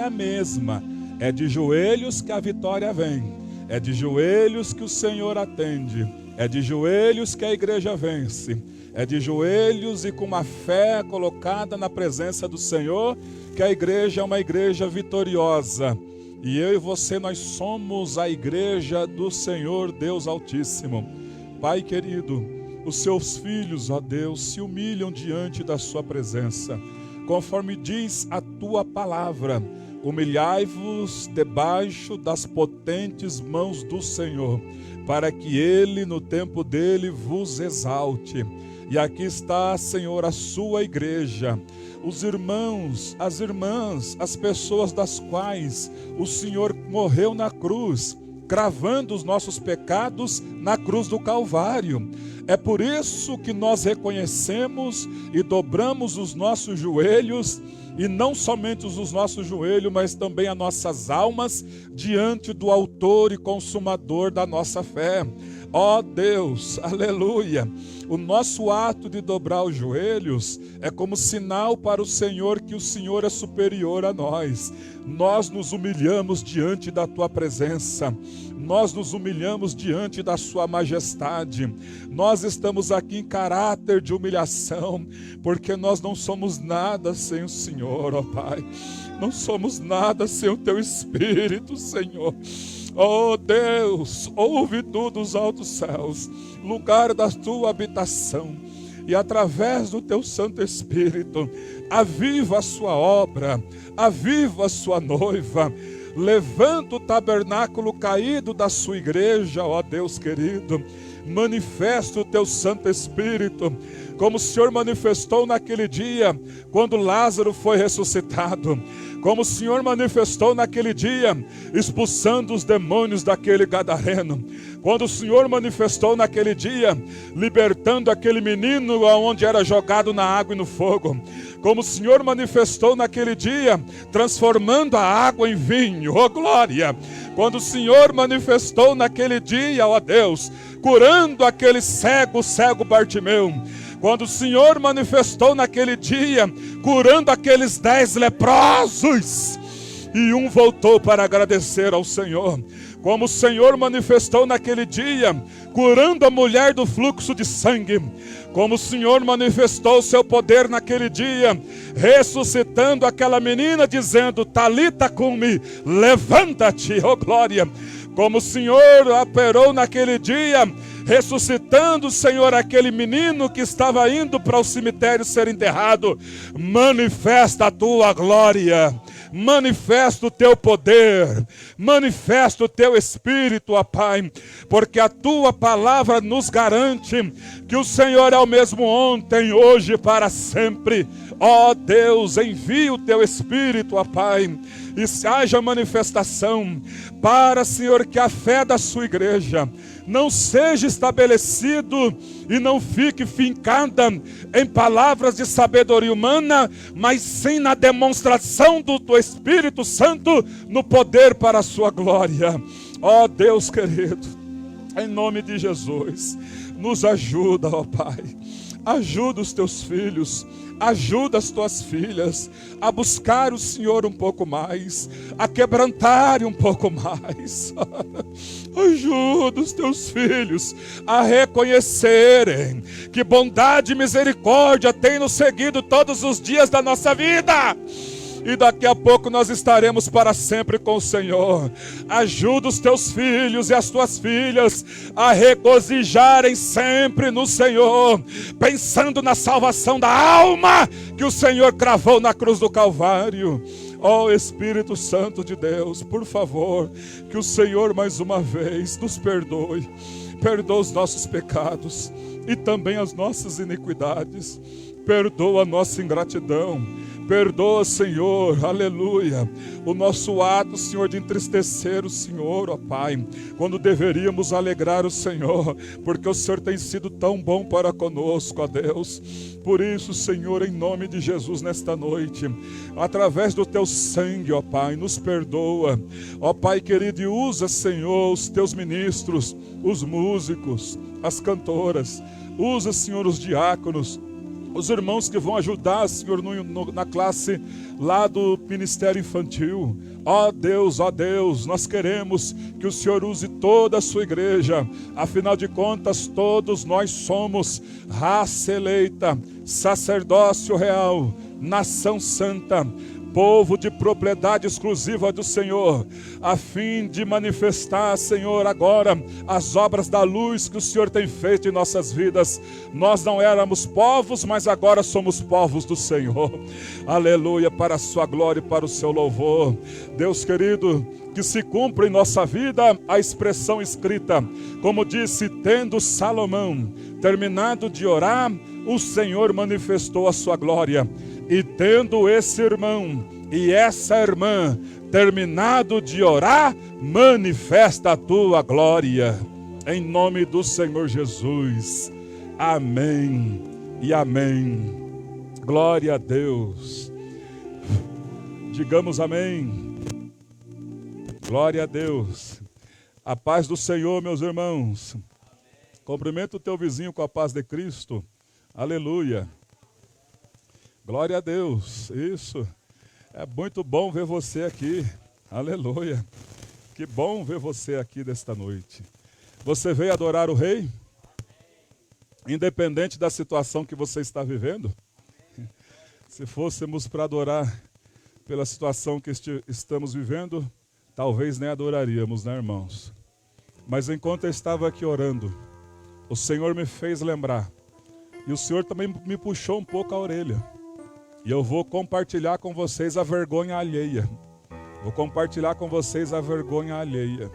a mesma. É de joelhos que a vitória vem. É de joelhos que o Senhor atende. É de joelhos que a igreja vence. É de joelhos e com uma fé colocada na presença do Senhor que a igreja é uma igreja vitoriosa. E eu e você, nós somos a igreja do Senhor Deus Altíssimo. Pai querido, os seus filhos, ó Deus, se humilham diante da sua presença. Conforme diz a tua palavra, humilhai-vos debaixo das potentes mãos do Senhor, para que Ele, no tempo dele, vos exalte. E aqui está, Senhor, a sua igreja, os irmãos, as irmãs, as pessoas das quais o Senhor morreu na cruz, cravando os nossos pecados na cruz do Calvário. É por isso que nós reconhecemos e dobramos os nossos joelhos, e não somente os nossos joelhos, mas também as nossas almas, diante do autor e consumador da nossa fé. Ó Deus, aleluia! O nosso ato de dobrar os joelhos é como sinal para o Senhor que o Senhor é superior a nós. Nós nos humilhamos diante da tua presença. Nós nos humilhamos diante da sua majestade. Nós estamos aqui em caráter de humilhação, porque nós não somos nada sem o Senhor, ó Pai. Não somos nada sem o teu Espírito, Senhor. Oh Deus, ouve tu dos altos céus, lugar da tua habitação, e através do teu Santo Espírito, aviva a sua obra, aviva a sua noiva, levanta o tabernáculo caído da sua igreja, ó Deus querido, manifesta o teu Santo Espírito, como o Senhor manifestou naquele dia, quando Lázaro foi ressuscitado, como o Senhor manifestou naquele dia, expulsando os demônios daquele gadareno, quando o Senhor manifestou naquele dia, libertando aquele menino onde era jogado na água e no fogo, como o Senhor manifestou naquele dia, transformando a água em vinho, oh glória, quando o Senhor manifestou naquele dia, ó Deus, curando aquele cego Bartimeu, quando o Senhor manifestou naquele dia, curando aqueles 10 leprosos, e um voltou para agradecer ao Senhor, como o Senhor manifestou naquele dia, curando a mulher do fluxo de sangue, como o Senhor manifestou o seu poder naquele dia, ressuscitando aquela menina, dizendo, Talita cumi, levanta-te, oh glória, como o Senhor operou naquele dia, ressuscitando, Senhor, aquele menino que estava indo para o cemitério ser enterrado, manifesta a tua glória, manifesta o teu poder, manifesta o teu Espírito, ó Pai, porque a tua palavra nos garante que o Senhor é o mesmo ontem, hoje e para sempre. Ó Deus, envia o teu Espírito, ó Pai, e se haja manifestação para, Senhor, que a fé da sua igreja não seja estabelecido e não fique fincada em palavras de sabedoria humana, mas sim na demonstração do teu Espírito Santo, no poder para a sua glória. Ó Deus querido, em nome de Jesus, nos ajuda, ó Pai, ajuda os teus filhos, ajuda as tuas filhas a buscar o Senhor um pouco mais, a quebrantarem um pouco mais. Ajuda os teus filhos a reconhecerem que bondade e misericórdia têm nos seguido todos os dias da nossa vida. E daqui a pouco nós estaremos para sempre com o Senhor. Ajuda os teus filhos e as tuas filhas a regozijarem sempre no Senhor, pensando na salvação da alma que o Senhor cravou na cruz do Calvário. Ó Espírito Santo de Deus, por favor, que o Senhor mais uma vez nos perdoe. Perdoa os nossos pecados e também as nossas iniquidades. Perdoa a nossa ingratidão. Perdoa, Senhor, aleluia, o nosso ato, Senhor, de entristecer o Senhor, ó Pai, quando deveríamos alegrar o Senhor, porque o Senhor tem sido tão bom para conosco, ó Deus. Por isso, Senhor, em nome de Jesus, nesta noite, através do teu sangue, ó Pai, nos perdoa, ó Pai querido, e usa, Senhor, os teus ministros, os músicos, as cantoras, usa, Senhor, os diáconos, os irmãos que vão ajudar, Senhor, na classe lá do Ministério Infantil. Ó Deus, nós queremos que o Senhor use toda a sua igreja. Afinal de contas, todos nós somos raça eleita, sacerdócio real, nação santa, povo de propriedade exclusiva do Senhor, a fim de manifestar, Senhor, agora as obras da luz que o Senhor tem feito em nossas vidas. Nós não éramos povos, mas agora somos povos do Senhor. Aleluia, para a sua glória e para o seu louvor. Deus querido, que se cumpra em nossa vida a expressão escrita, como disse: tendo Salomão terminado de orar, o Senhor manifestou a sua glória. E tendo esse irmão e essa irmã terminado de orar, manifesta a tua glória. Em nome do Senhor Jesus. Amém e amém. Glória a Deus. Digamos amém. Glória a Deus. A paz do Senhor, meus irmãos. Cumprimenta o teu vizinho com a paz de Cristo. Aleluia. Glória a Deus. Isso. É muito bom ver você aqui. Aleluia. Que bom ver você aqui desta noite. Você veio adorar o Rei? Independente da situação que você está vivendo? Se fôssemos para adorar pela situação que estamos vivendo, talvez nem adoraríamos, né, irmãos? Mas enquanto eu estava aqui orando, o Senhor me fez lembrar. E o Senhor também me puxou um pouco a orelha. E eu vou compartilhar com vocês a vergonha alheia. Vou compartilhar com vocês a vergonha alheia.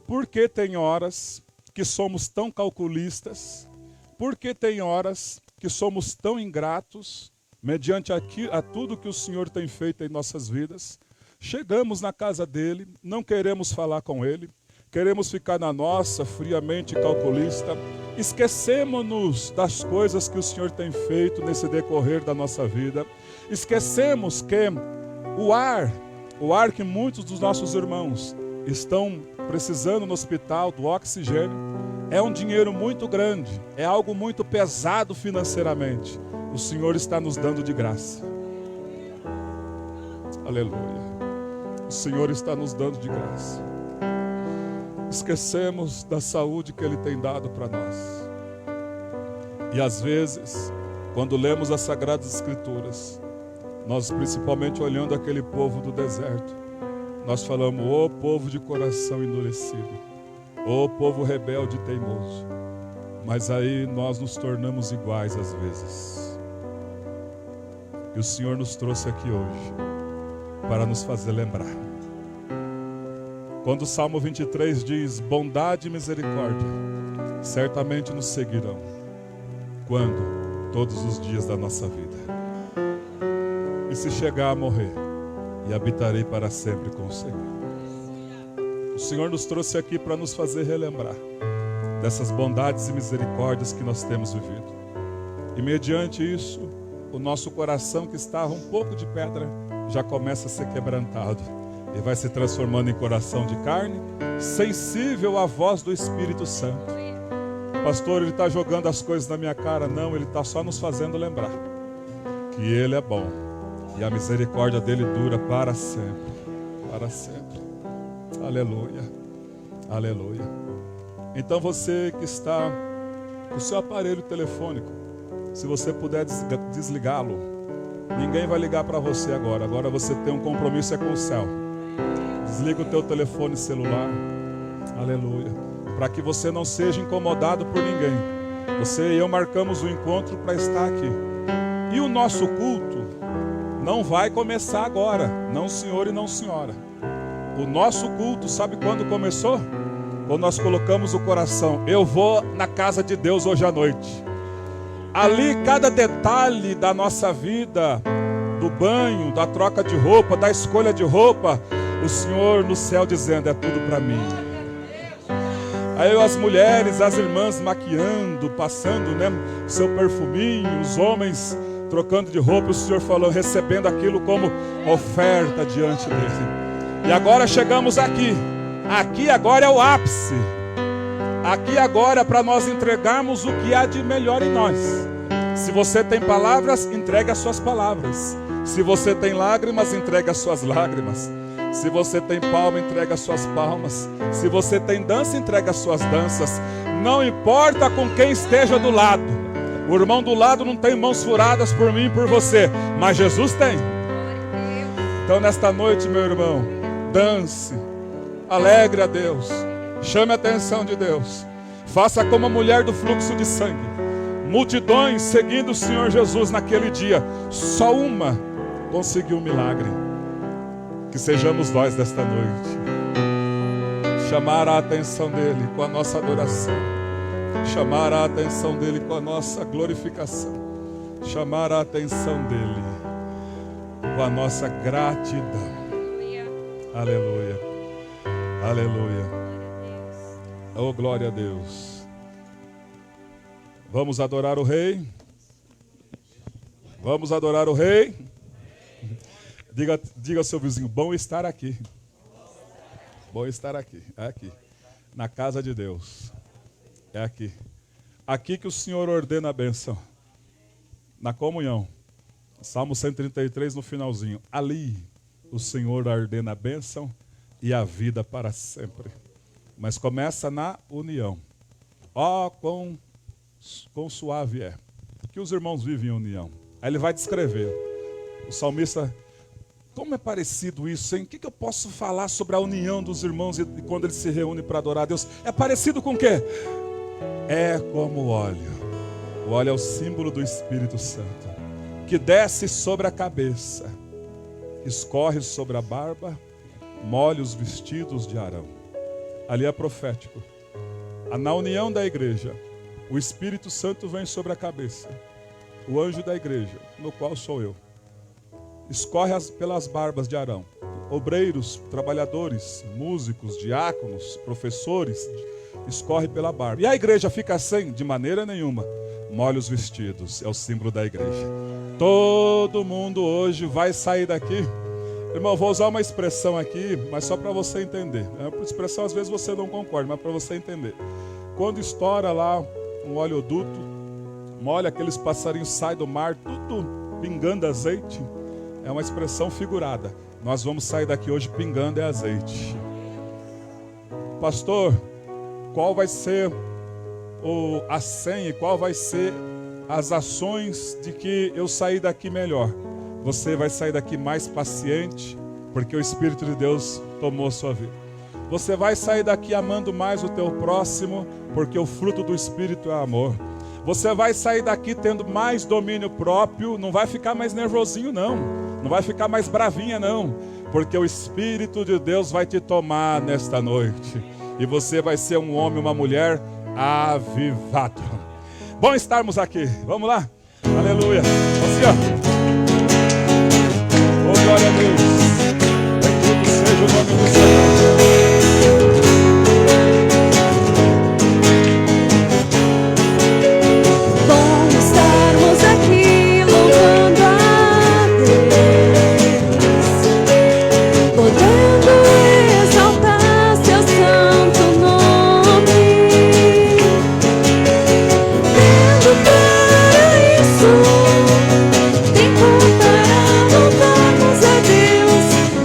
Porque tem horas que somos tão calculistas? Porque tem horas que somos tão ingratos, mediante a tudo que o Senhor tem feito em nossas vidas? Chegamos na casa dele, não queremos falar com ele, queremos ficar na nossa, friamente calculista. Esquecemos-nos das coisas que o Senhor tem feito nesse decorrer da nossa vida. Esquecemos que o ar que muitos dos nossos irmãos estão precisando no hospital, do oxigênio, é um dinheiro muito grande, é algo muito pesado financeiramente. O Senhor está nos dando de graça. Aleluia. O Senhor está nos dando de graça. Esquecemos da saúde que Ele tem dado para nós. E às vezes, quando lemos as Sagradas Escrituras, nós principalmente olhando aquele povo do deserto, nós falamos: ô povo de coração endurecido, ô povo rebelde e teimoso. Mas aí nós nos tornamos iguais às vezes. E o Senhor nos trouxe aqui hoje para nos fazer lembrar. Quando o Salmo 23 diz: bondade e misericórdia certamente nos seguirão. Quando? Todos os dias da nossa vida. E se chegar a morrer, e habitarei para sempre com o Senhor. O Senhor nos trouxe aqui para nos fazer relembrar dessas bondades e misericórdias que nós temos vivido. E mediante isso, o nosso coração, que estava um pouco de pedra, já começa a ser quebrantado. E vai se transformando em coração de carne, sensível à voz do Espírito Santo. Pastor, ele está jogando as coisas na minha cara. Não, ele está só nos fazendo lembrar que ele é bom. E a misericórdia dele dura para sempre. Para sempre. Aleluia. Aleluia. Então você que está com o seu aparelho telefônico, se você puder desligá-lo, ninguém vai ligar para você agora. Agora você tem um compromisso com o céu. Desliga o teu telefone celular. Aleluia. Para que você não seja incomodado por ninguém. Você e eu marcamos o encontro para estar aqui. E o nosso culto não vai começar agora. Não, senhor e não, senhora. O nosso culto, sabe quando começou? Quando nós colocamos o coração: eu vou na casa de Deus hoje à noite. Ali cada detalhe da nossa vida, do banho, da troca de roupa, da escolha de roupa, o Senhor no céu dizendo: é tudo para mim. Aí as mulheres, as irmãs maquiando, passando, né, seu perfuminho, os homens trocando de roupa, o Senhor falando, recebendo aquilo como oferta diante dele. E agora chegamos aqui. Aqui agora é o ápice. Aqui agora é para nós entregarmos o que há de melhor em nós. Se você tem palavras, entregue as suas palavras. Se você tem lágrimas, entregue as suas lágrimas. Se você tem palma, entregue as suas palmas. Se você tem dança, entregue as suas danças. Não importa com quem esteja do lado. O irmão do lado não tem mãos furadas por mim e por você, mas Jesus tem. Então nesta noite, meu irmão, dance, alegre a Deus, chame a atenção de Deus. Faça como a mulher do fluxo de sangue. Multidões seguindo o Senhor Jesus naquele dia. Só uma conseguiu um milagre. Que sejamos nós desta noite. Chamar a atenção dele com a nossa adoração. Chamar a atenção dele com a nossa glorificação. Chamar a atenção dele com a nossa gratidão. Aleluia. Aleluia. Oh, glória a Deus. Vamos adorar o Rei? Vamos adorar o Rei? Diga ao seu vizinho, bom estar aqui. Bom estar aqui. É aqui. Na casa de Deus. É aqui. Aqui que o Senhor ordena a bênção. Na comunhão. Salmo 133 no finalzinho. Ali o Senhor ordena a bênção e a vida para sempre. Mas começa na união. Ó, quão suave é. Que os irmãos vivem em união. Aí ele vai descrever. O salmista... Como é parecido isso, hein? O que eu posso falar sobre a união dos irmãos e quando eles se reúnem para adorar a Deus? É parecido com o quê? É como o óleo. O óleo é o símbolo do Espírito Santo, que desce sobre a cabeça, escorre sobre a barba, molha os vestidos de Arão. Ali é profético. Na união da igreja, o Espírito Santo vem sobre a cabeça, o anjo da igreja, no qual sou eu. Escorre pelas barbas de Arão. Obreiros, trabalhadores, músicos, diáconos, professores, escorre pela barba. E a igreja fica sem? De maneira nenhuma. Molha os vestidos, é o símbolo da igreja. Todo mundo hoje vai sair daqui. Irmão, vou usar uma expressão aqui, mas só para você entender. É uma expressão, às vezes você não concorda, mas para você entender. Quando estoura lá um oleoduto, molha, aqueles passarinhos saem do mar, tudo pingando azeite. É uma expressão figurada. Nós vamos sair daqui hoje pingando azeite. Pastor, qual vai ser a senha, qual vai ser as ações de que eu sair daqui melhor? Você vai sair daqui mais paciente, porque o Espírito de Deus tomou a sua vida. Você vai sair daqui amando mais o teu próximo, porque o fruto do Espírito é amor. Você vai sair daqui tendo mais domínio próprio, não vai ficar mais nervosinho não. Não vai ficar mais bravinha não, porque o Espírito de Deus vai te tomar nesta noite. E você vai ser um homem, uma mulher avivado. Bom estarmos aqui, vamos lá? Aleluia. Assim, ó. Oh, glória a Deus. Bendito seja o nome do Senhor.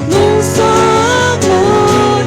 Num só amor,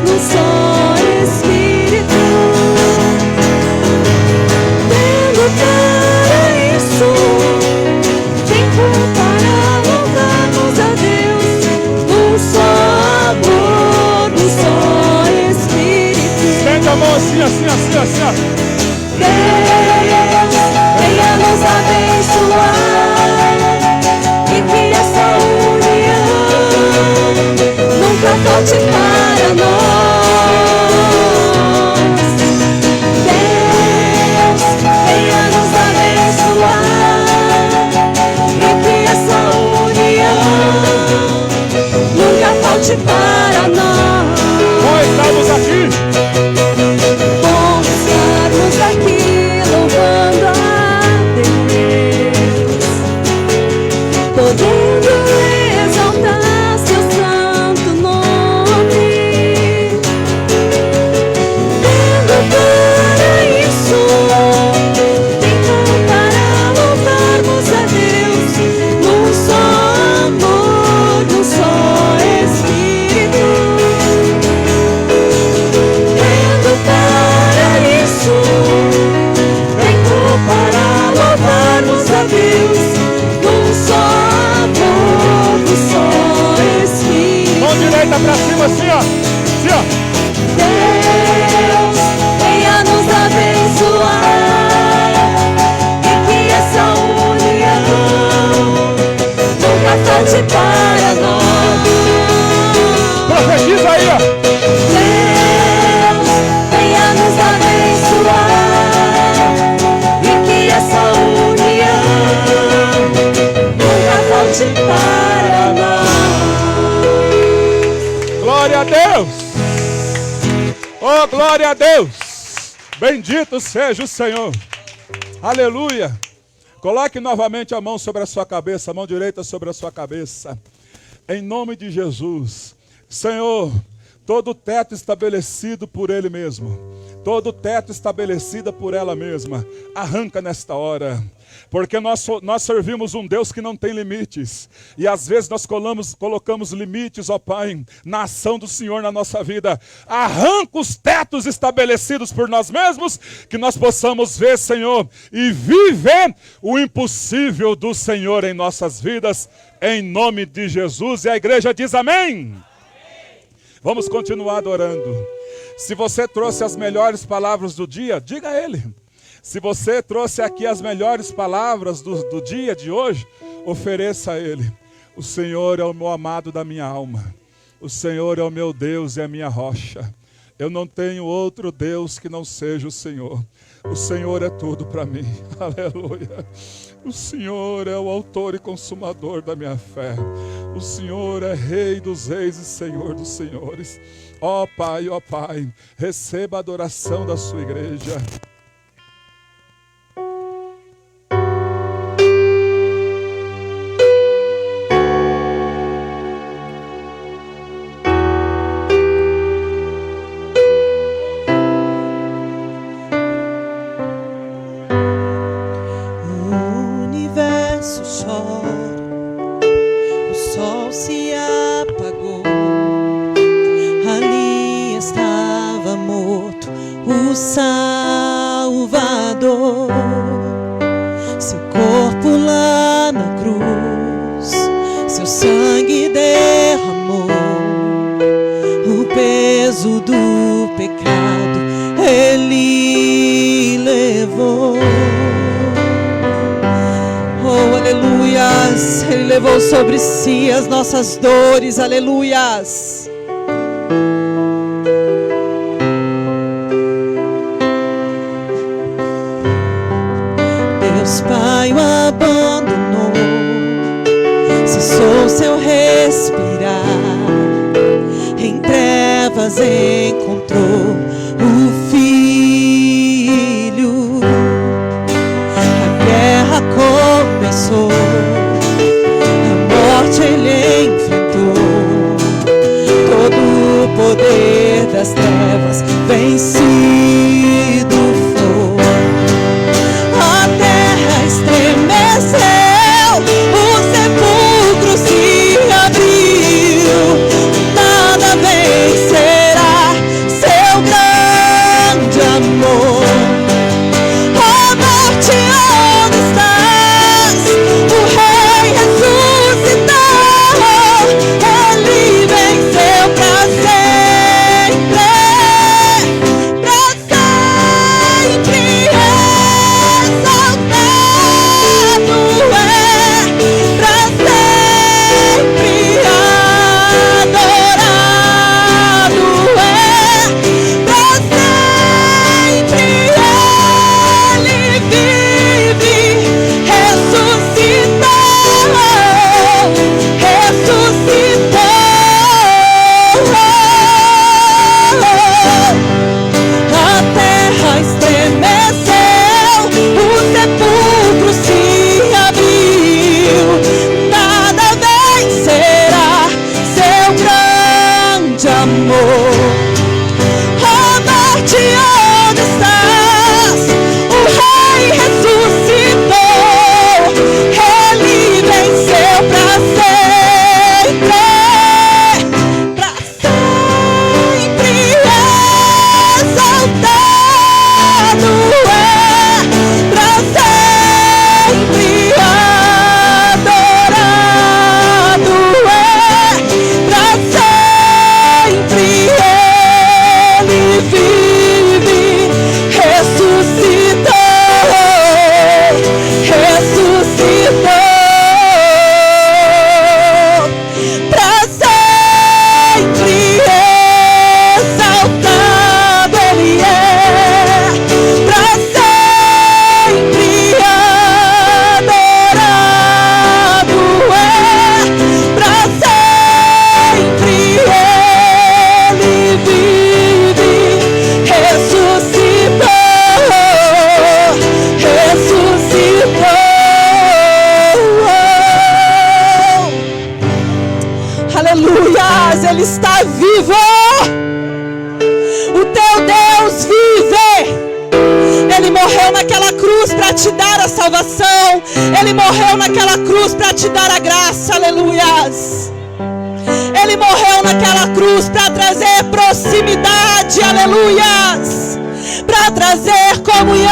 para nós. Profetiza aí, ó. Deus, venha nos abençoar e que essa união nunca falte para nós. Glória a Deus. Oh, glória a Deus. Bendito seja o Senhor. Aleluia. Coloque novamente a mão sobre a sua cabeça, a mão direita sobre a sua cabeça. Em nome de Jesus. Senhor, todo teto estabelecido por Ele mesmo, todo teto estabelecido por ela mesma, arranca nesta hora. Porque nós servimos um Deus que não tem limites. E às vezes nós colocamos limites, ó Pai, na ação do Senhor na nossa vida. Arranca os tetos estabelecidos por nós mesmos, que nós possamos ver, Senhor, e viver o impossível do Senhor em nossas vidas, em nome de Jesus. E a igreja diz amém. Vamos continuar adorando. Se você trouxe as melhores palavras do dia, diga a Ele. Se você trouxe aqui as melhores palavras do dia de hoje, ofereça a Ele. O Senhor é o meu amado da minha alma. O Senhor é o meu Deus e a minha rocha. Eu não tenho outro Deus que não seja o Senhor. O Senhor é tudo para mim. Aleluia. O Senhor é o autor e consumador da minha fé. O Senhor é Rei dos reis e Senhor dos senhores. Ó Pai, receba a adoração da sua igreja. Levou sobre si as nossas dores, aleluias. Deus Pai o abandonou, cessou seu respirar, em trevas encontrou o Filho. A guerra começou, Ele enfrentou, todo o poder das trevas vencido foi. A terra estremeceu, o sepulcro se abriu, nada vencerá seu grande amor. Ó morte, onde estás? O Rei ressuscitou. Ele venceu pra sempre, pra naquela cruz para te dar a salvação. Ele morreu naquela cruz para te dar a graça. Aleluias. Ele morreu naquela cruz para trazer proximidade. Aleluias. Para trazer comunhão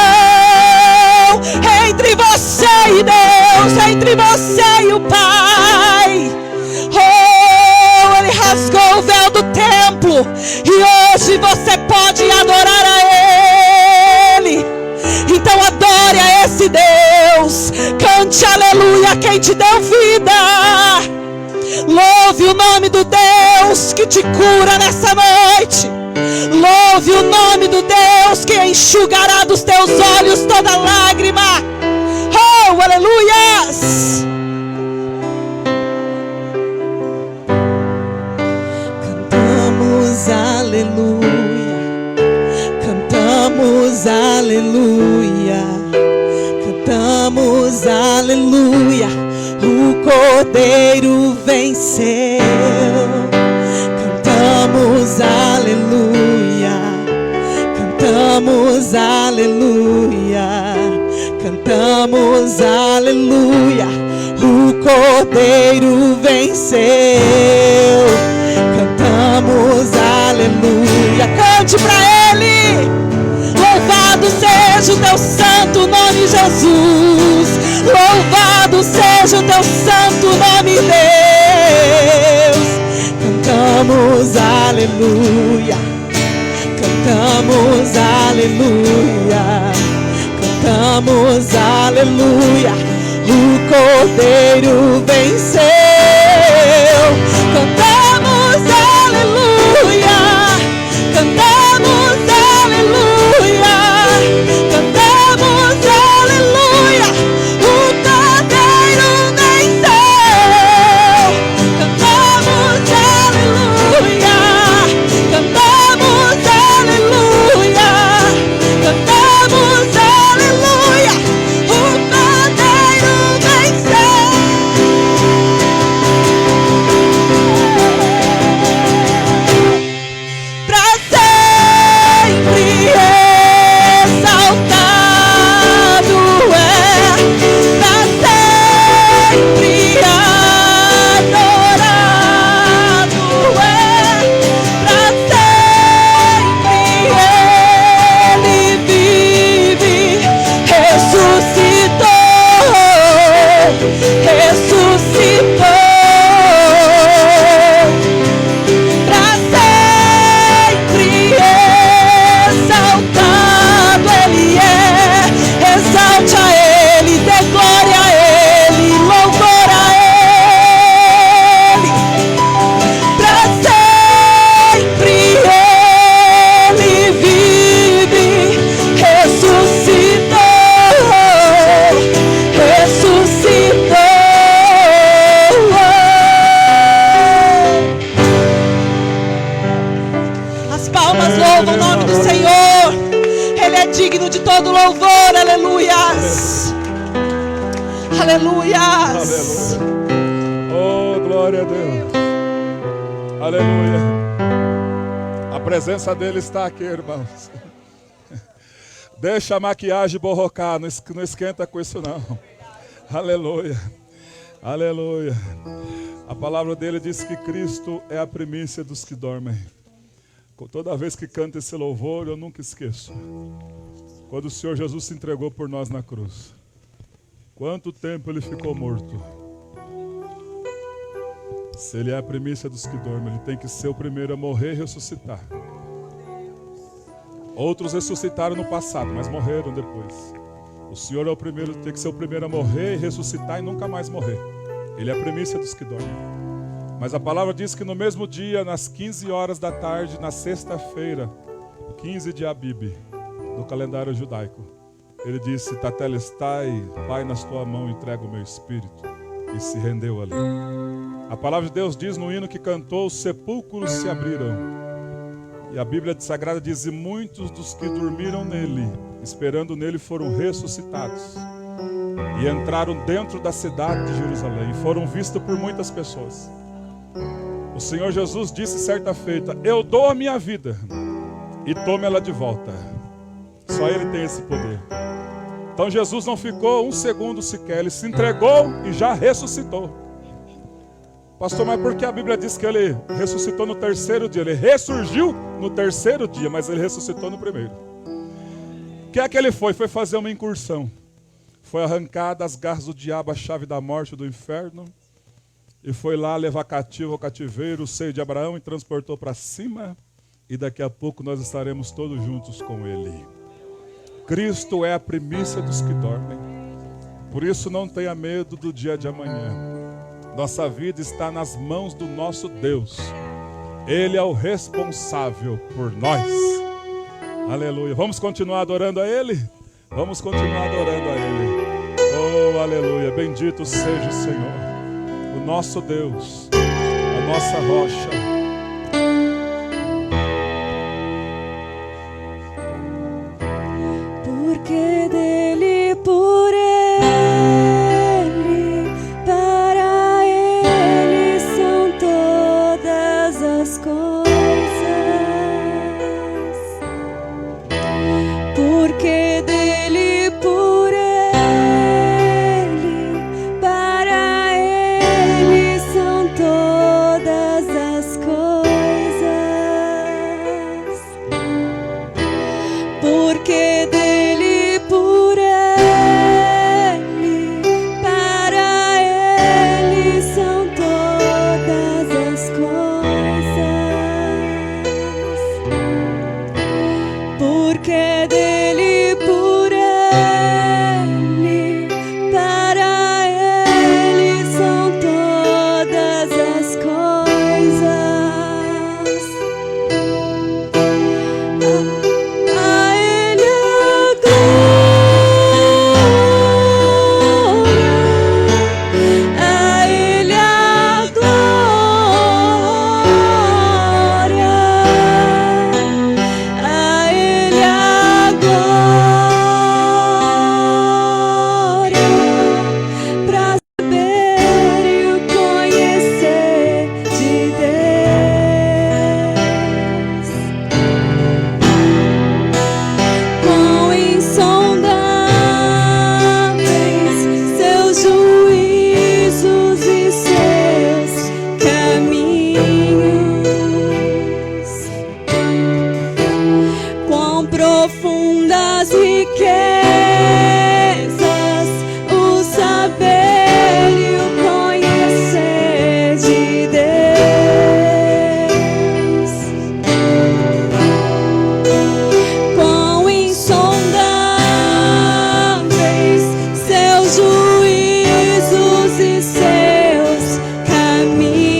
entre você e Deus, entre você e o Pai. Oh, Ele rasgou o véu do templo e hoje você pode adorar a Ele. Então adore a esse Deus, cante aleluia quem te deu vida. Louve o nome do Deus que te cura nessa noite. Louve o nome do Deus que enxugará dos teus olhos toda lágrima. Oh, aleluias! Cantamos aleluia, cantamos aleluia, cantamos aleluia. O Cordeiro venceu. Cantamos aleluia, cantamos aleluia, cantamos aleluia. O Cordeiro venceu. Cantamos aleluia. Cante pra Ele. Louvado seja o teu santo nome, Jesus. Louvado seja o teu santo nome, Deus. Cantamos aleluia, cantamos aleluia, cantamos aleluia. O Cordeiro venceu. Cantamos aleluia, cantamos aleluia, cantamos aleluia. O Cordeiro venceu. Cantamos aleluia, cantamos aleluia, cantamos aleluia. O Cordeiro venceu. Todo louvor, aleluias. Aleluias. Aleluia. Oh, glória a Deus. Aleluia. A presença dele está aqui, irmãos. Deixa a maquiagem borrocar, não esquenta com isso não. Aleluia. Aleluia. A palavra dele diz que Cristo é a primícia dos que dormem. Toda vez que canto esse louvor, eu nunca esqueço. Quando o Senhor Jesus se entregou por nós na cruz. Quanto tempo Ele ficou morto? Se Ele é a primícia dos que dormem, Ele tem que ser o primeiro a morrer e ressuscitar. Outros ressuscitaram no passado, mas morreram depois. O Senhor é o primeiro, tem que ser o primeiro a morrer e ressuscitar e nunca mais morrer. Ele é a primícia dos que dormem. Mas a palavra diz que no mesmo dia, nas 15 horas da tarde, na sexta-feira, 15 de Abib, no calendário judaico, ele disse: Tetelestai, Pai, nas tuas mãos entrego o meu espírito. E se rendeu ali. A palavra de Deus diz no hino que cantou: os sepulcros se abriram. E a Bíblia Sagrada diz: e muitos dos que dormiram nele, esperando nele, foram ressuscitados. E entraram dentro da cidade de Jerusalém. E foram vistos por muitas pessoas. O Senhor Jesus disse certa feita: eu dou a minha vida e tome ela de volta. Só Ele tem esse poder. Então Jesus não ficou um segundo sequer, ele se entregou e já ressuscitou. Pastor, mas por que a Bíblia diz que ele ressuscitou no terceiro dia? Ele ressurgiu no terceiro dia, mas ele ressuscitou no primeiro. O que é que ele foi? Foi fazer uma incursão. Foi arrancar das garras do diabo a chave da morte e do inferno. E foi lá levar cativo ao cativeiro o seio de Abraão e transportou para cima. E daqui a pouco nós estaremos todos juntos com ele. Cristo é a primícia dos que dormem. Por isso não tenha medo do dia de amanhã. Nossa vida está nas mãos do nosso Deus. Ele é o responsável por nós. Aleluia. Vamos continuar adorando a Ele? Vamos continuar adorando a Ele. Oh, aleluia. Bendito seja o Senhor, o nosso Deus, a nossa rocha. Porque dele, por ele, para ele são todas as coisas. Porque dele, por ele, para ele são todas as coisas. Porque dele, por ele, para ele são todas as coisas. Porque dele, por ele, para ele são todas as coisas. A ele a glória, a ele a glória, a ele a glória, pra saber e o conhecer de Deus. Quão insondáveis seus juízos e seus caminhos. Quão profundas riquezas o saber e o conhecer de Deus. Quão insondáveis seus juízos e seus caminhos.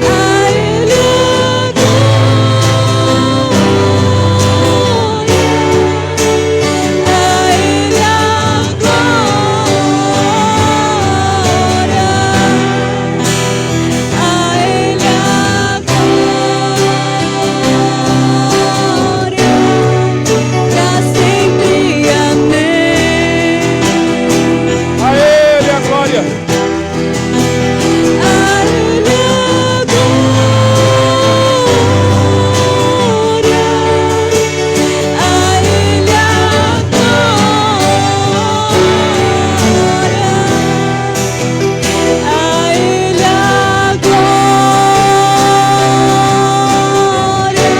A ele a glória, a ele a glória, a ele a glória, pra sempre, amém. A Ele a glória. A ele a glória, a ele a glória, a ele a glória,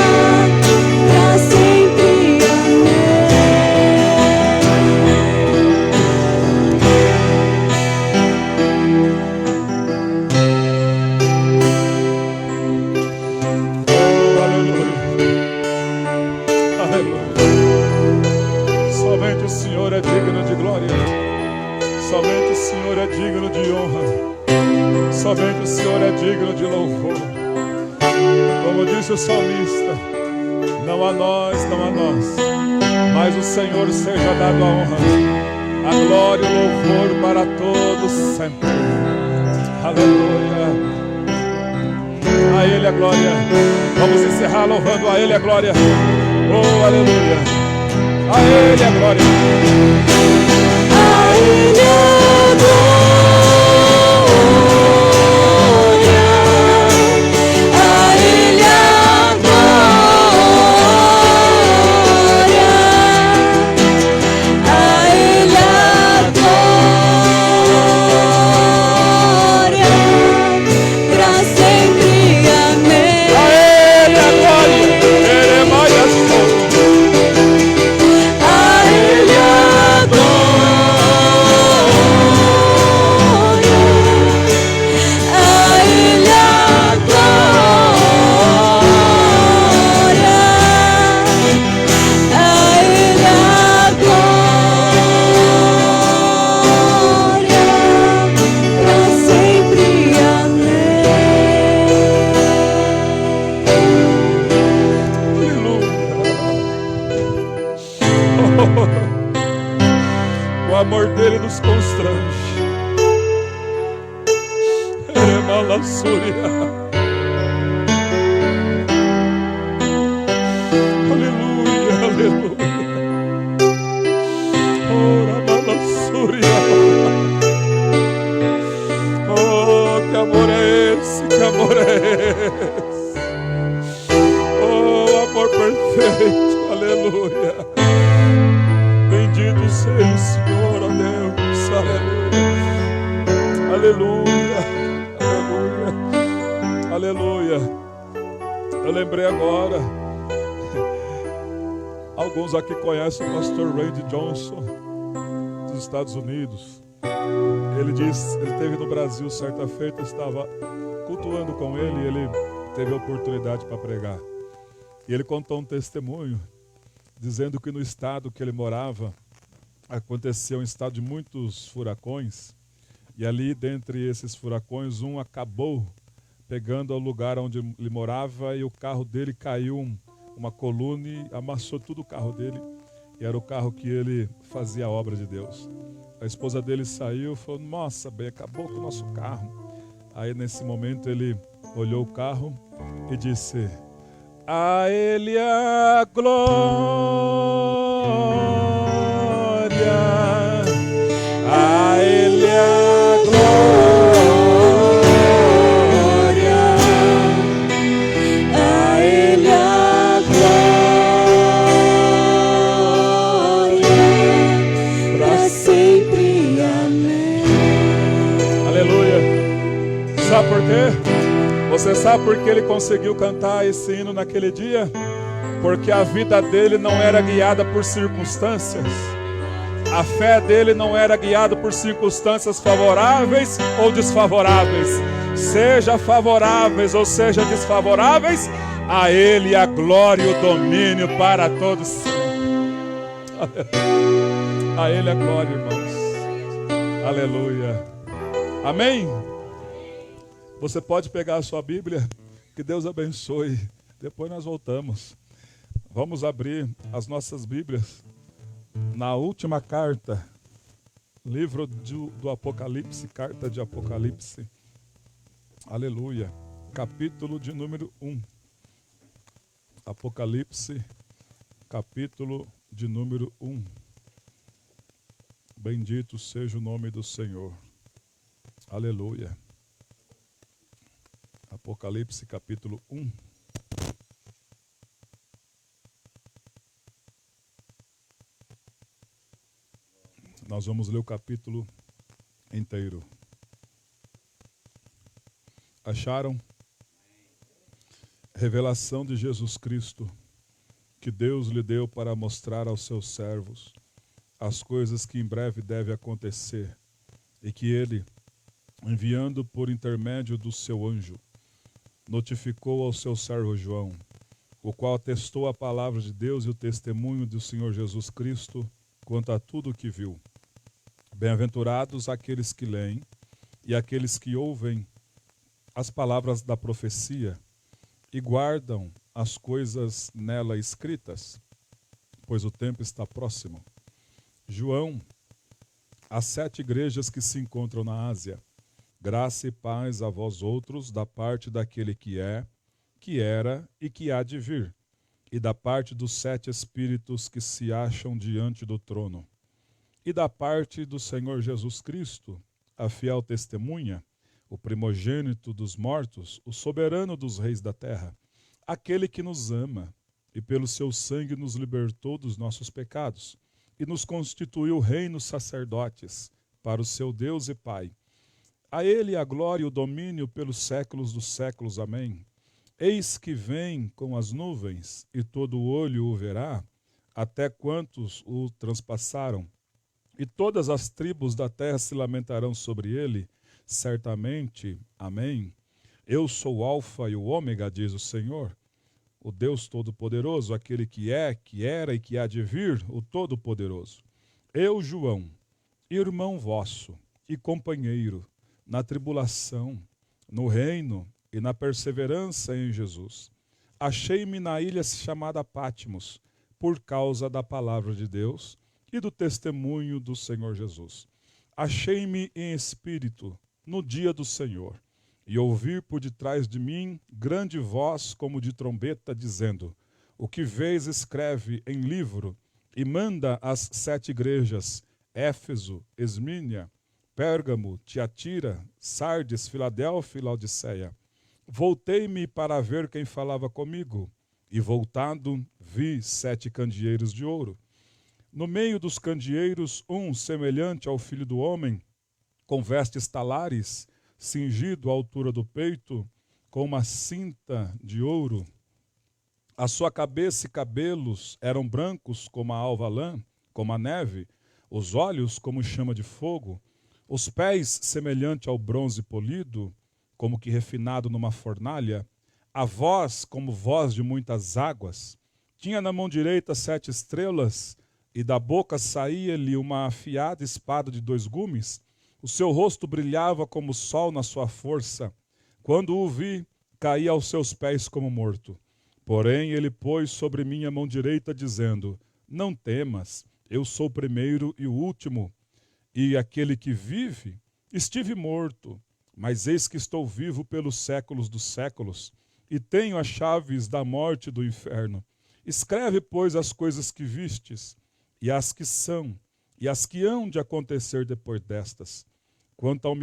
pra sempre, Oh, aleluia. Aleluia. Somente o Senhor é digno de glória. Somente o Senhor é digno de honra. Somente o Senhor é digno de louvor. Como disse o salmista, não a nós, mas o Senhor seja dado a honra, a glória e o louvor para todos sempre. Aleluia. A Ele a glória. Vamos encerrar louvando a Ele a glória. Oh, aleluia. A Ele a glória. a ele a glória, a ele a glória. amor dele nos constrange. Eremalassúria. Aleluia, aleluia. Ora, malassúria. Oh, que amor é esse, que amor é esse. Oh, amor perfeito, aleluia. Bendito seja o Senhor, ó Deus, aleluia. Aleluia, aleluia, aleluia. Eu lembrei agora, alguns aqui conhecem o pastor Randy Johnson, dos Estados Unidos. Ele disse, ele esteve no Brasil certa feita, eu estava cultuando com ele e ele teve a oportunidade para pregar. E ele contou um testemunho, dizendo que no estado que ele morava, acontecia um estado de muitos furacões, e ali, dentre esses furacões, um acabou pegando o lugar onde ele morava e o carro dele caiu uma coluna e amassou tudo o carro dele. E era o carro que ele fazia a obra de Deus. A esposa dele saiu e falou, nossa, bem, acabou com o nosso carro. Aí nesse momento ele olhou o carro e disse, a ele a glória, a ele a glória, A Ele a glória, para sempre. Amém. aleluia. Sabe por quê? Você sabe por que ele conseguiu cantar esse hino naquele dia? Porque a vida dele não era guiada por circunstâncias. A fé dele não era guiada por circunstâncias favoráveis ou desfavoráveis. Seja favoráveis ou seja desfavoráveis, a ele a glória e o domínio para todos. A ele a glória, irmãos. Aleluia. Amém? Você pode pegar a sua Bíblia, que Deus abençoe. Depois nós voltamos. Vamos abrir as nossas Bíblias na última carta, livro do Apocalipse, carta de Apocalipse. Aleluia. Capítulo de número 1. Apocalipse, capítulo de número 1. Bendito seja o nome do Senhor. Aleluia. Apocalipse capítulo 1. Nós vamos ler o capítulo inteiro. Acharam? Revelação de Jesus Cristo, que Deus lhe deu para mostrar aos seus servos as coisas que em breve devem acontecer, e que ele, enviando por intermédio do seu anjo, notificou ao seu servo João, o qual atestou a palavra de Deus e o testemunho do Senhor Jesus Cristo quanto a tudo o que viu. Bem-aventurados aqueles que leem e aqueles que ouvem as palavras da profecia e guardam as coisas nela escritas, pois o tempo está próximo. João, às 7 igrejas que se encontram na Ásia, graça e paz a vós outros, da parte daquele que é, que era e que há de vir, e da parte dos 7 espíritos que se acham diante do trono, e da parte do Senhor Jesus Cristo, a fiel testemunha, o primogênito dos mortos, o soberano dos reis da terra, aquele que nos ama e pelo seu sangue nos libertou dos nossos pecados e nos constituiu reinos sacerdotes para o seu Deus e Pai. A ele a glória e o domínio pelos séculos dos séculos. Amém. Eis que vem com as nuvens, e todo olho o verá, até quantos o transpassaram. E todas as tribos da terra se lamentarão sobre ele, certamente. Amém. Eu sou o Alfa e o Ômega, diz o Senhor, o Deus Todo-Poderoso, aquele que é, que era e que há de vir, o Todo-Poderoso. Eu, João, irmão vosso e companheiro, na tribulação, no reino e na perseverança em Jesus. Achei-me na ilha chamada Patmos, por causa da palavra de Deus e do testemunho do Senhor Jesus. Achei-me em espírito no dia do Senhor, e ouvi por detrás de mim grande voz como de trombeta, dizendo: o que vês escreve em livro, e manda às 7 igrejas, Éfeso, Esmínia, Pérgamo, Tiatira, Sardes, Filadélfia e Laodiceia. Voltei-me para ver quem falava comigo, e voltado vi 7 candeeiros de ouro. No meio dos candeeiros, um semelhante ao filho do homem, com vestes talares, cingido à altura do peito, com uma cinta de ouro. A sua cabeça e cabelos eram brancos como a alva lã, como a neve, os olhos como chama de fogo, os pés semelhante ao bronze polido, como que refinado numa fornalha, a voz como voz de muitas águas. Tinha na mão direita 7 estrelas, e da boca saía-lhe uma afiada espada de 2 gumes. O seu rosto brilhava como o sol na sua força. Quando o vi, caí aos seus pés como morto. Porém, ele pôs sobre mim a mão direita, dizendo: não temas, eu sou o primeiro e o último, e aquele que vive. Estive morto, mas eis que estou vivo pelos séculos dos séculos, e tenho as chaves da morte e do inferno. Escreve, pois, as coisas que vistes, e as que são, e as que hão de acontecer depois destas. Quanto ao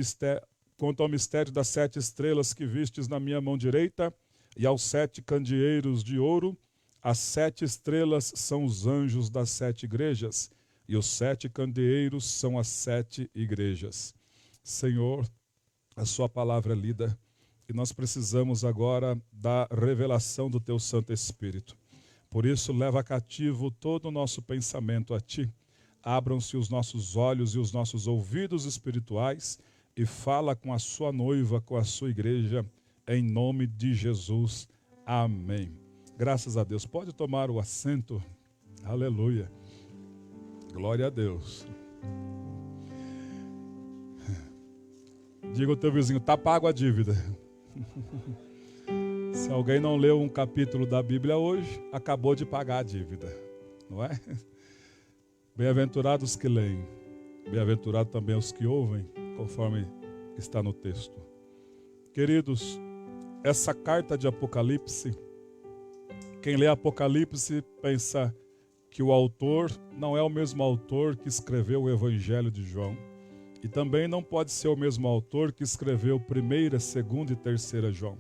mistério das 7 estrelas que vistes na minha mão direita, e aos 7 candeeiros de ouro, as 7 estrelas são os anjos das 7 igrejas, e os 7 candeeiros são as 7 igrejas. Senhor, a sua palavra é lida, e nós precisamos agora da revelação do teu Santo Espírito. Por isso, leva cativo todo o nosso pensamento a ti. Abram-se os nossos olhos e os nossos ouvidos espirituais e fala com a sua noiva, com a sua igreja, em nome de Jesus. Amém. Graças a Deus. Pode tomar o assento. Aleluia. Glória a Deus. Diga ao teu vizinho, tá pago a dívida. Se alguém não leu um capítulo da Bíblia hoje, acabou de pagar a dívida, não é? Bem-aventurados que leem, bem-aventurados também os que ouvem, conforme está no texto. Queridos, essa carta de Apocalipse, quem lê Apocalipse pensa que o autor não é o mesmo autor que escreveu o Evangelho de João, e também não pode ser o mesmo autor que escreveu 1ª, 2ª e 3ª João.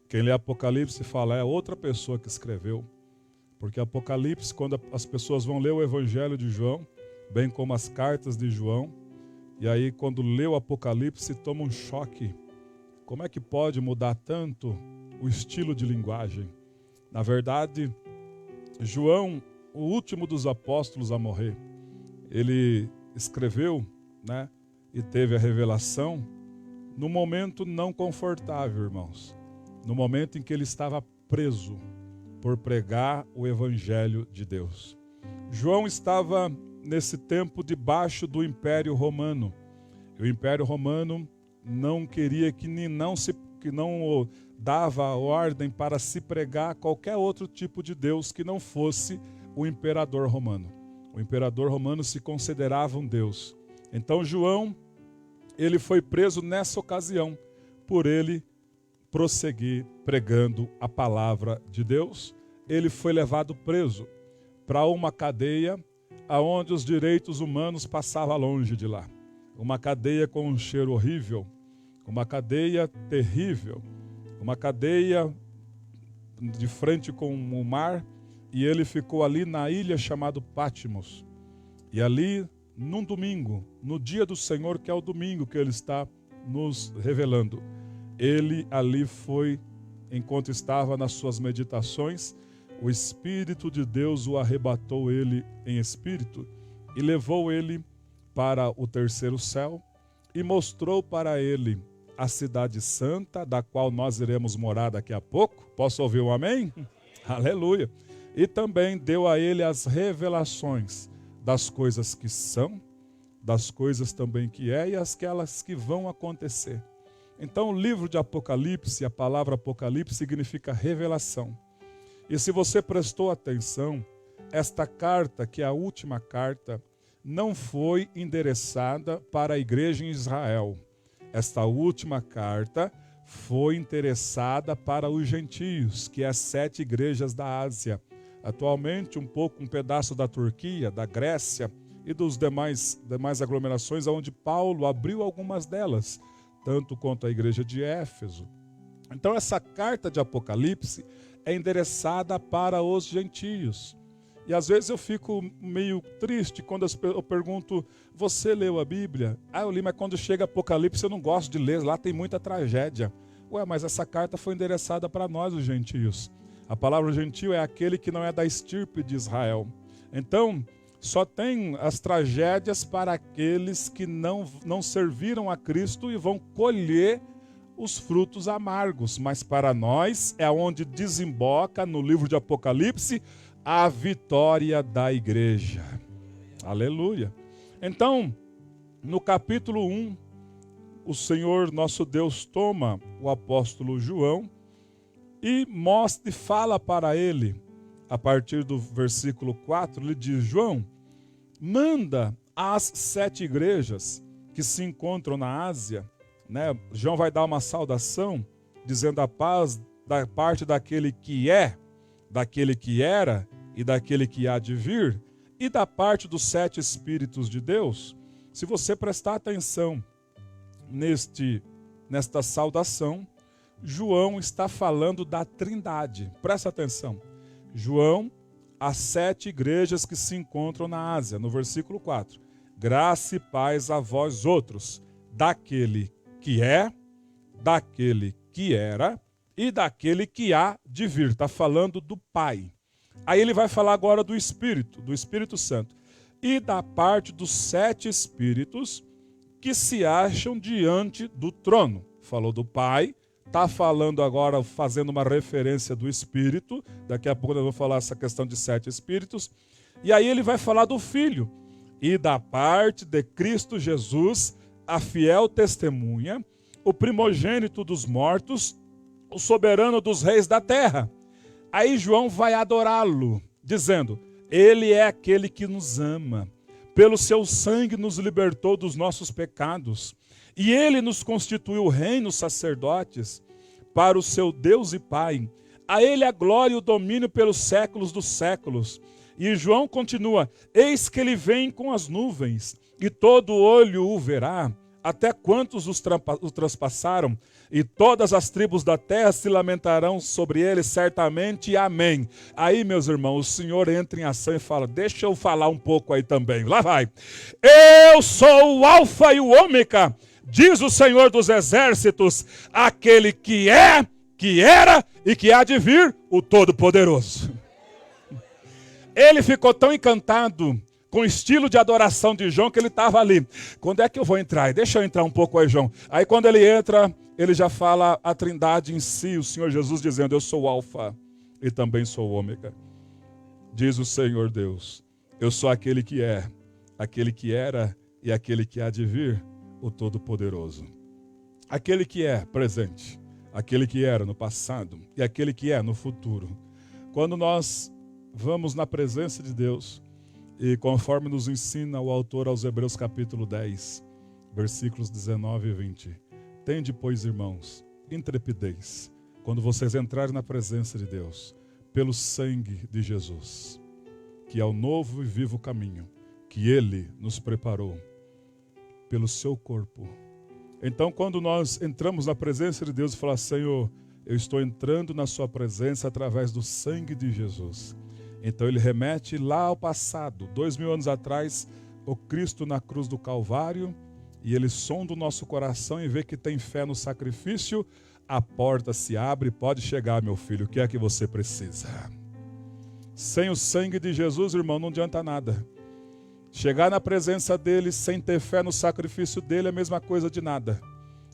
Quem lê Apocalipse fala, é outra pessoa que escreveu. Porque Apocalipse, quando as pessoas vão ler o Evangelho de João, bem como as cartas de João, e aí quando lê o Apocalipse toma um choque. Como é que pode mudar tanto o estilo de linguagem? Na verdade, João, o último dos apóstolos a morrer, ele escreveu, né, e teve a revelação num momento não confortável, irmãos. No momento em que ele estava preso por pregar o Evangelho de Deus. João estava nesse tempo debaixo do Império Romano. E o Império Romano não queria que não dava ordem para se pregar qualquer outro tipo de Deus que não fosse o imperador romano. O imperador romano se considerava um Deus. Então João, ele foi preso nessa ocasião por ele prosseguir pregando a palavra de Deus. Ele foi levado preso para uma cadeia aonde os direitos humanos passavam longe de lá. Uma cadeia com um cheiro horrível, uma cadeia terrível, uma cadeia de frente com o mar, e ele ficou ali na ilha chamada Patmos. E ali, num domingo, no dia do Senhor, que é o domingo que ele está nos revelando, ele ali foi, enquanto estava nas suas meditações, o Espírito de Deus o arrebatou ele em espírito e levou ele para o 3º céu e mostrou para ele a cidade santa, da qual nós iremos morar daqui a pouco. Posso ouvir um amém? Aleluia! E também deu a ele as revelações das coisas que são, das coisas também que é e aquelas que vão acontecer. Então, o livro de Apocalipse, a palavra Apocalipse significa revelação. E se você prestou atenção, esta carta, que é a última carta, não foi endereçada para a igreja em Israel. Esta última carta foi endereçada para os gentios, que é as 7 igrejas da Ásia. Atualmente, um pedaço da Turquia, da Grécia e dos demais aglomerações, onde Paulo abriu algumas delas, tanto quanto a igreja de Éfeso. Então, essa carta de Apocalipse é endereçada para os gentios. E às vezes eu fico meio triste quando eu pergunto, você leu a Bíblia? Eu li, mas quando chega Apocalipse eu não gosto de ler, lá tem muita tragédia. Mas essa carta foi endereçada para nós, os gentios. A palavra gentio é aquele que não é da estirpe de Israel. Então, só tem as tragédias para aqueles que não serviram a Cristo e vão colher os frutos amargos. Mas para nós é onde desemboca no livro de Apocalipse a vitória da igreja. Aleluia. Então, no capítulo 1, o Senhor nosso Deus toma o apóstolo João e mostra e fala para ele, a partir do versículo 4, ele diz, João, manda às 7 igrejas que se encontram na Ásia, né? João vai dar uma saudação, dizendo a paz da parte daquele que é, daquele que era e daquele que há de vir, e da parte dos 7 Espíritos de Deus. Se você prestar atenção nesta saudação, João está falando da Trindade. Presta atenção. João, as 7 igrejas que se encontram na Ásia, no versículo 4. Graça e paz a vós outros, daquele que é, daquele que era e daquele que há de vir. Está falando do Pai. Aí ele vai falar agora do Espírito Santo. E da parte dos 7 Espíritos que se acham diante do trono. Falou do Pai, está falando agora, fazendo uma referência do Espírito. Daqui a pouco nós vamos falar essa questão de 7 Espíritos. E aí ele vai falar do Filho. E da parte de Cristo Jesus, a fiel testemunha, o primogênito dos mortos, o soberano dos reis da terra. Aí João vai adorá-lo, dizendo, ele é aquele que nos ama, pelo seu sangue nos libertou dos nossos pecados, e ele nos constituiu reinos sacerdotes para o seu Deus e Pai. A ele a glória e o domínio pelos séculos dos séculos. E João continua, eis que ele vem com as nuvens, e todo olho o verá, até quantos o transpassaram, e todas as tribos da terra se lamentarão sobre ele, certamente, amém. Aí, meus irmãos, o Senhor entra em ação e fala, deixa eu falar um pouco aí também, lá vai. Eu sou o Alfa e o Ômega, diz o Senhor dos exércitos, aquele que é, que era e que há de vir, o Todo-Poderoso. Ele ficou tão encantado com o estilo de adoração de João, que ele estava ali. Quando é que eu vou entrar? Deixa eu entrar um pouco aí, João. Aí quando ele entra, ele já fala a Trindade em si, o Senhor Jesus dizendo, eu sou o Alfa e também sou o Ômega. Diz o Senhor Deus, eu sou aquele que é, aquele que era e aquele que há de vir, o Todo-Poderoso. Aquele que é presente, aquele que era no passado e aquele que é no futuro. Quando nós vamos na presença de Deus, e conforme nos ensina o autor aos Hebreus capítulo 10, versículos 19 e 20. Tende, pois, irmãos, intrepidez, quando vocês entrarem na presença de Deus, pelo sangue de Jesus, que é o novo e vivo caminho, que Ele nos preparou, pelo seu corpo. Então, quando nós entramos na presença de Deus e falamos, Senhor, eu estou entrando na sua presença através do sangue de Jesus. Então ele remete lá ao passado, 2000 anos atrás, o Cristo na cruz do Calvário, e ele sonda o nosso coração e vê que tem fé no sacrifício, a porta se abre, pode chegar, meu filho, o que é que você precisa? Sem o sangue de Jesus, irmão, não adianta nada. Chegar na presença dele sem ter fé no sacrifício dele é a mesma coisa de nada.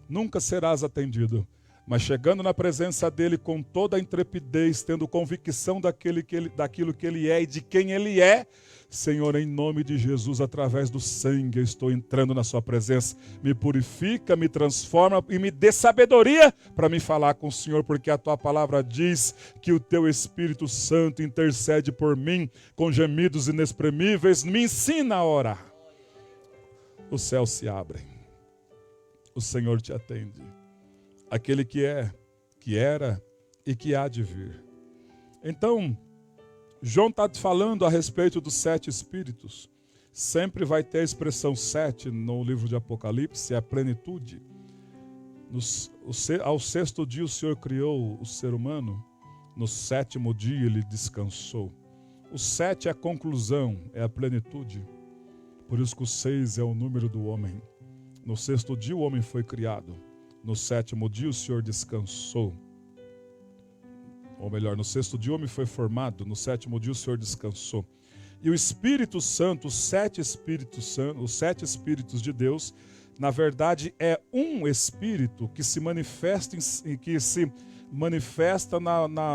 Nunca serás atendido. Mas chegando na presença dele com toda a intrepidez, tendo convicção daquilo que ele é e de quem ele é, Senhor, em nome de Jesus, através do sangue, eu estou entrando na sua presença. Me purifica, me transforma e me dê sabedoria para me falar com o Senhor, porque a tua palavra diz que o teu Espírito Santo intercede por mim com gemidos inexprimíveis. Me ensina a orar. os céus se abrem. O Senhor te atende. Aquele que é, que era e que há de vir. Então, João está te falando a respeito dos 7 espíritos. Sempre vai ter a expressão 7 no livro de Apocalipse, é a plenitude. Ao 6º dia o Senhor criou o ser humano, no 7º dia ele descansou. O 7 é a conclusão, é a plenitude. Por isso que o 6 é o número do homem. No 6º dia o homem foi criado. No 7º dia o Senhor descansou. Ou melhor, no 6º dia o homem foi formado. No 7º dia o Senhor descansou. E o Espírito Santo, os 7 Espíritos de Deus, na verdade é um Espírito que se manifesta,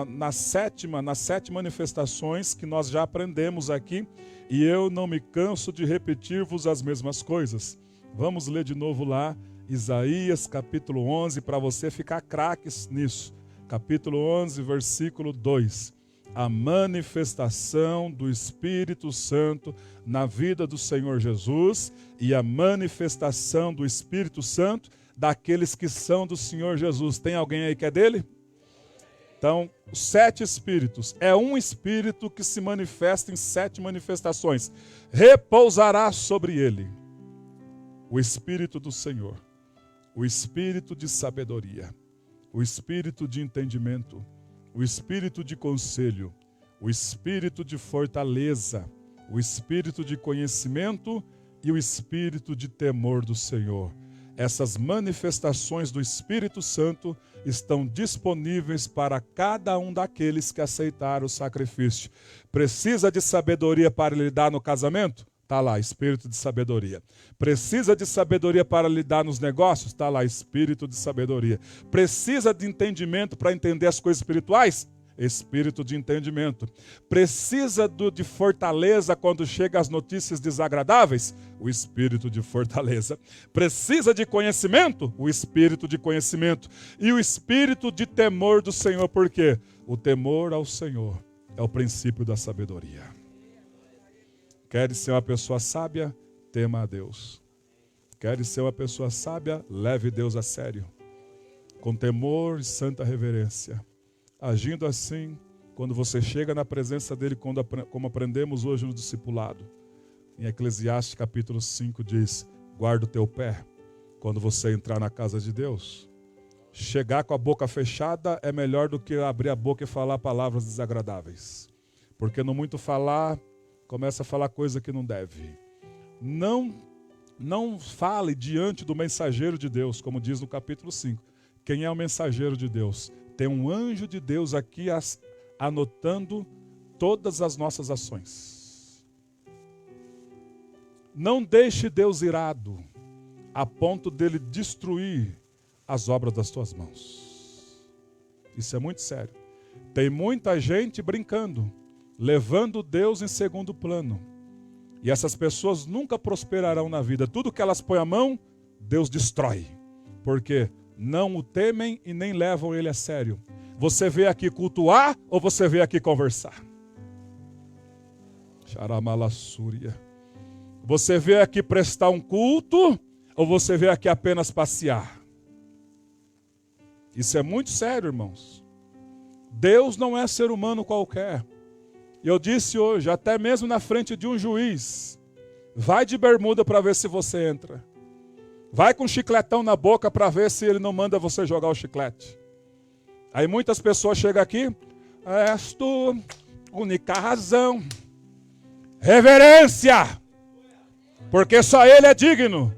nas 7 manifestações que nós já aprendemos aqui. E eu não me canso de repetir-vos as mesmas coisas. Vamos ler de novo lá, Isaías capítulo 11, para você ficar craques nisso. Capítulo 11, versículo 2. A manifestação do Espírito Santo na vida do Senhor Jesus e a manifestação do Espírito Santo daqueles que são do Senhor Jesus. Tem alguém aí que é dele? Então, os 7 Espíritos. É um Espírito que se manifesta em 7 manifestações. Repousará sobre ele o Espírito do Senhor, o Espírito de sabedoria, o Espírito de entendimento, o Espírito de conselho, o Espírito de fortaleza, o Espírito de conhecimento e o Espírito de temor do Senhor. Essas manifestações do Espírito Santo estão disponíveis para cada um daqueles que aceitaram o sacrifício. Precisa de sabedoria para lidar no casamento? Está lá, Espírito de sabedoria. Precisa de sabedoria para lidar nos negócios? Está lá, Espírito de sabedoria. Precisa de entendimento para entender as coisas espirituais? Espírito de entendimento. Precisa de fortaleza quando chegam as notícias desagradáveis? O Espírito de fortaleza. Precisa de conhecimento? O Espírito de conhecimento. E o Espírito de temor do Senhor. Por quê? O temor ao Senhor é o princípio da sabedoria. Queres ser uma pessoa sábia? Tema a Deus. Queres ser uma pessoa sábia? Leve Deus a sério. Com temor e santa reverência. Agindo assim, quando você chega na presença dele, como aprendemos hoje no discipulado. Em Eclesiastes capítulo 5 diz, guarda o teu pé quando você entrar na casa de Deus. Chegar com a boca fechada é melhor do que abrir a boca e falar palavras desagradáveis. Porque no muito falar, começa a falar coisa que não deve. Não fale diante do mensageiro de Deus, como diz no capítulo 5. Quem é o mensageiro de Deus? Tem um anjo de Deus aqui anotando todas as nossas ações. Não deixe Deus irado a ponto dele destruir as obras das tuas mãos. Isso é muito sério. Tem muita gente brincando, levando Deus em segundo plano. E essas pessoas nunca prosperarão na vida. Tudo que elas põem a mão, Deus destrói. Por quê? Não o temem e nem levam ele a sério. Você veio aqui cultuar ou você veio aqui conversar? Xaramalassúria. Você veio aqui prestar um culto ou você veio aqui apenas passear? Isso é muito sério, irmãos. Deus não é ser humano qualquer. E eu disse hoje, até mesmo na frente de um juiz, vai de bermuda para ver se você entra. Vai com um chicletão na boca para ver se ele não manda você jogar o chiclete. Aí muitas pessoas chegam aqui, és tu, única razão, reverência, porque só ele é digno.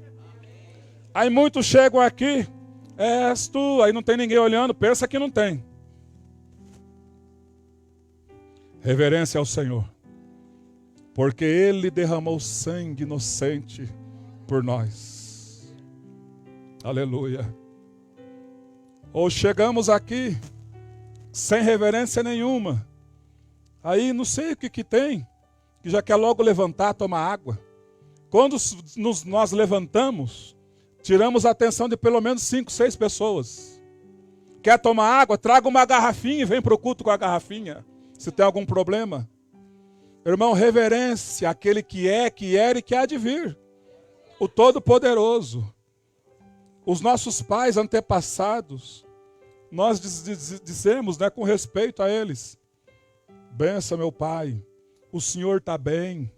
Aí muitos chegam aqui, és tu, aí não tem ninguém olhando, pensa que não tem. Reverência ao Senhor, porque Ele derramou sangue inocente por nós. Aleluia. Ou chegamos aqui sem reverência nenhuma. Aí não sei o que tem, que já quer logo levantar, tomar água. Quando nós levantamos, tiramos a atenção de pelo menos 5, 6 pessoas. Quer tomar água? Traga uma garrafinha e vem para o culto com a garrafinha. Se tem algum problema. Irmão, reverência àquele que é, que era e que há de vir. o Todo-Poderoso. Os nossos pais antepassados, nós dizemos, né, com respeito a eles: benção, meu pai, o senhor está bem?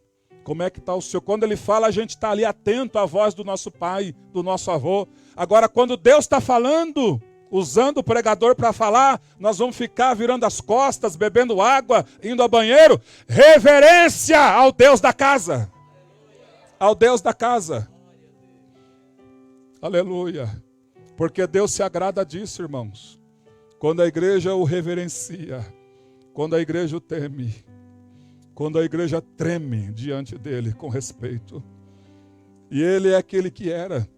Como é que está o senhor? Quando ele fala, a gente está ali atento à voz do nosso pai, do nosso avô. Agora, quando Deus está falando, usando o pregador para falar, nós vamos ficar virando as costas, bebendo água, indo ao banheiro. Reverência ao Deus da casa. Ao Deus da casa. Aleluia. Porque Deus se agrada disso, irmãos. Quando a igreja o reverencia, quando a igreja o teme, quando a igreja treme diante dele com respeito. E ele é aquele que era,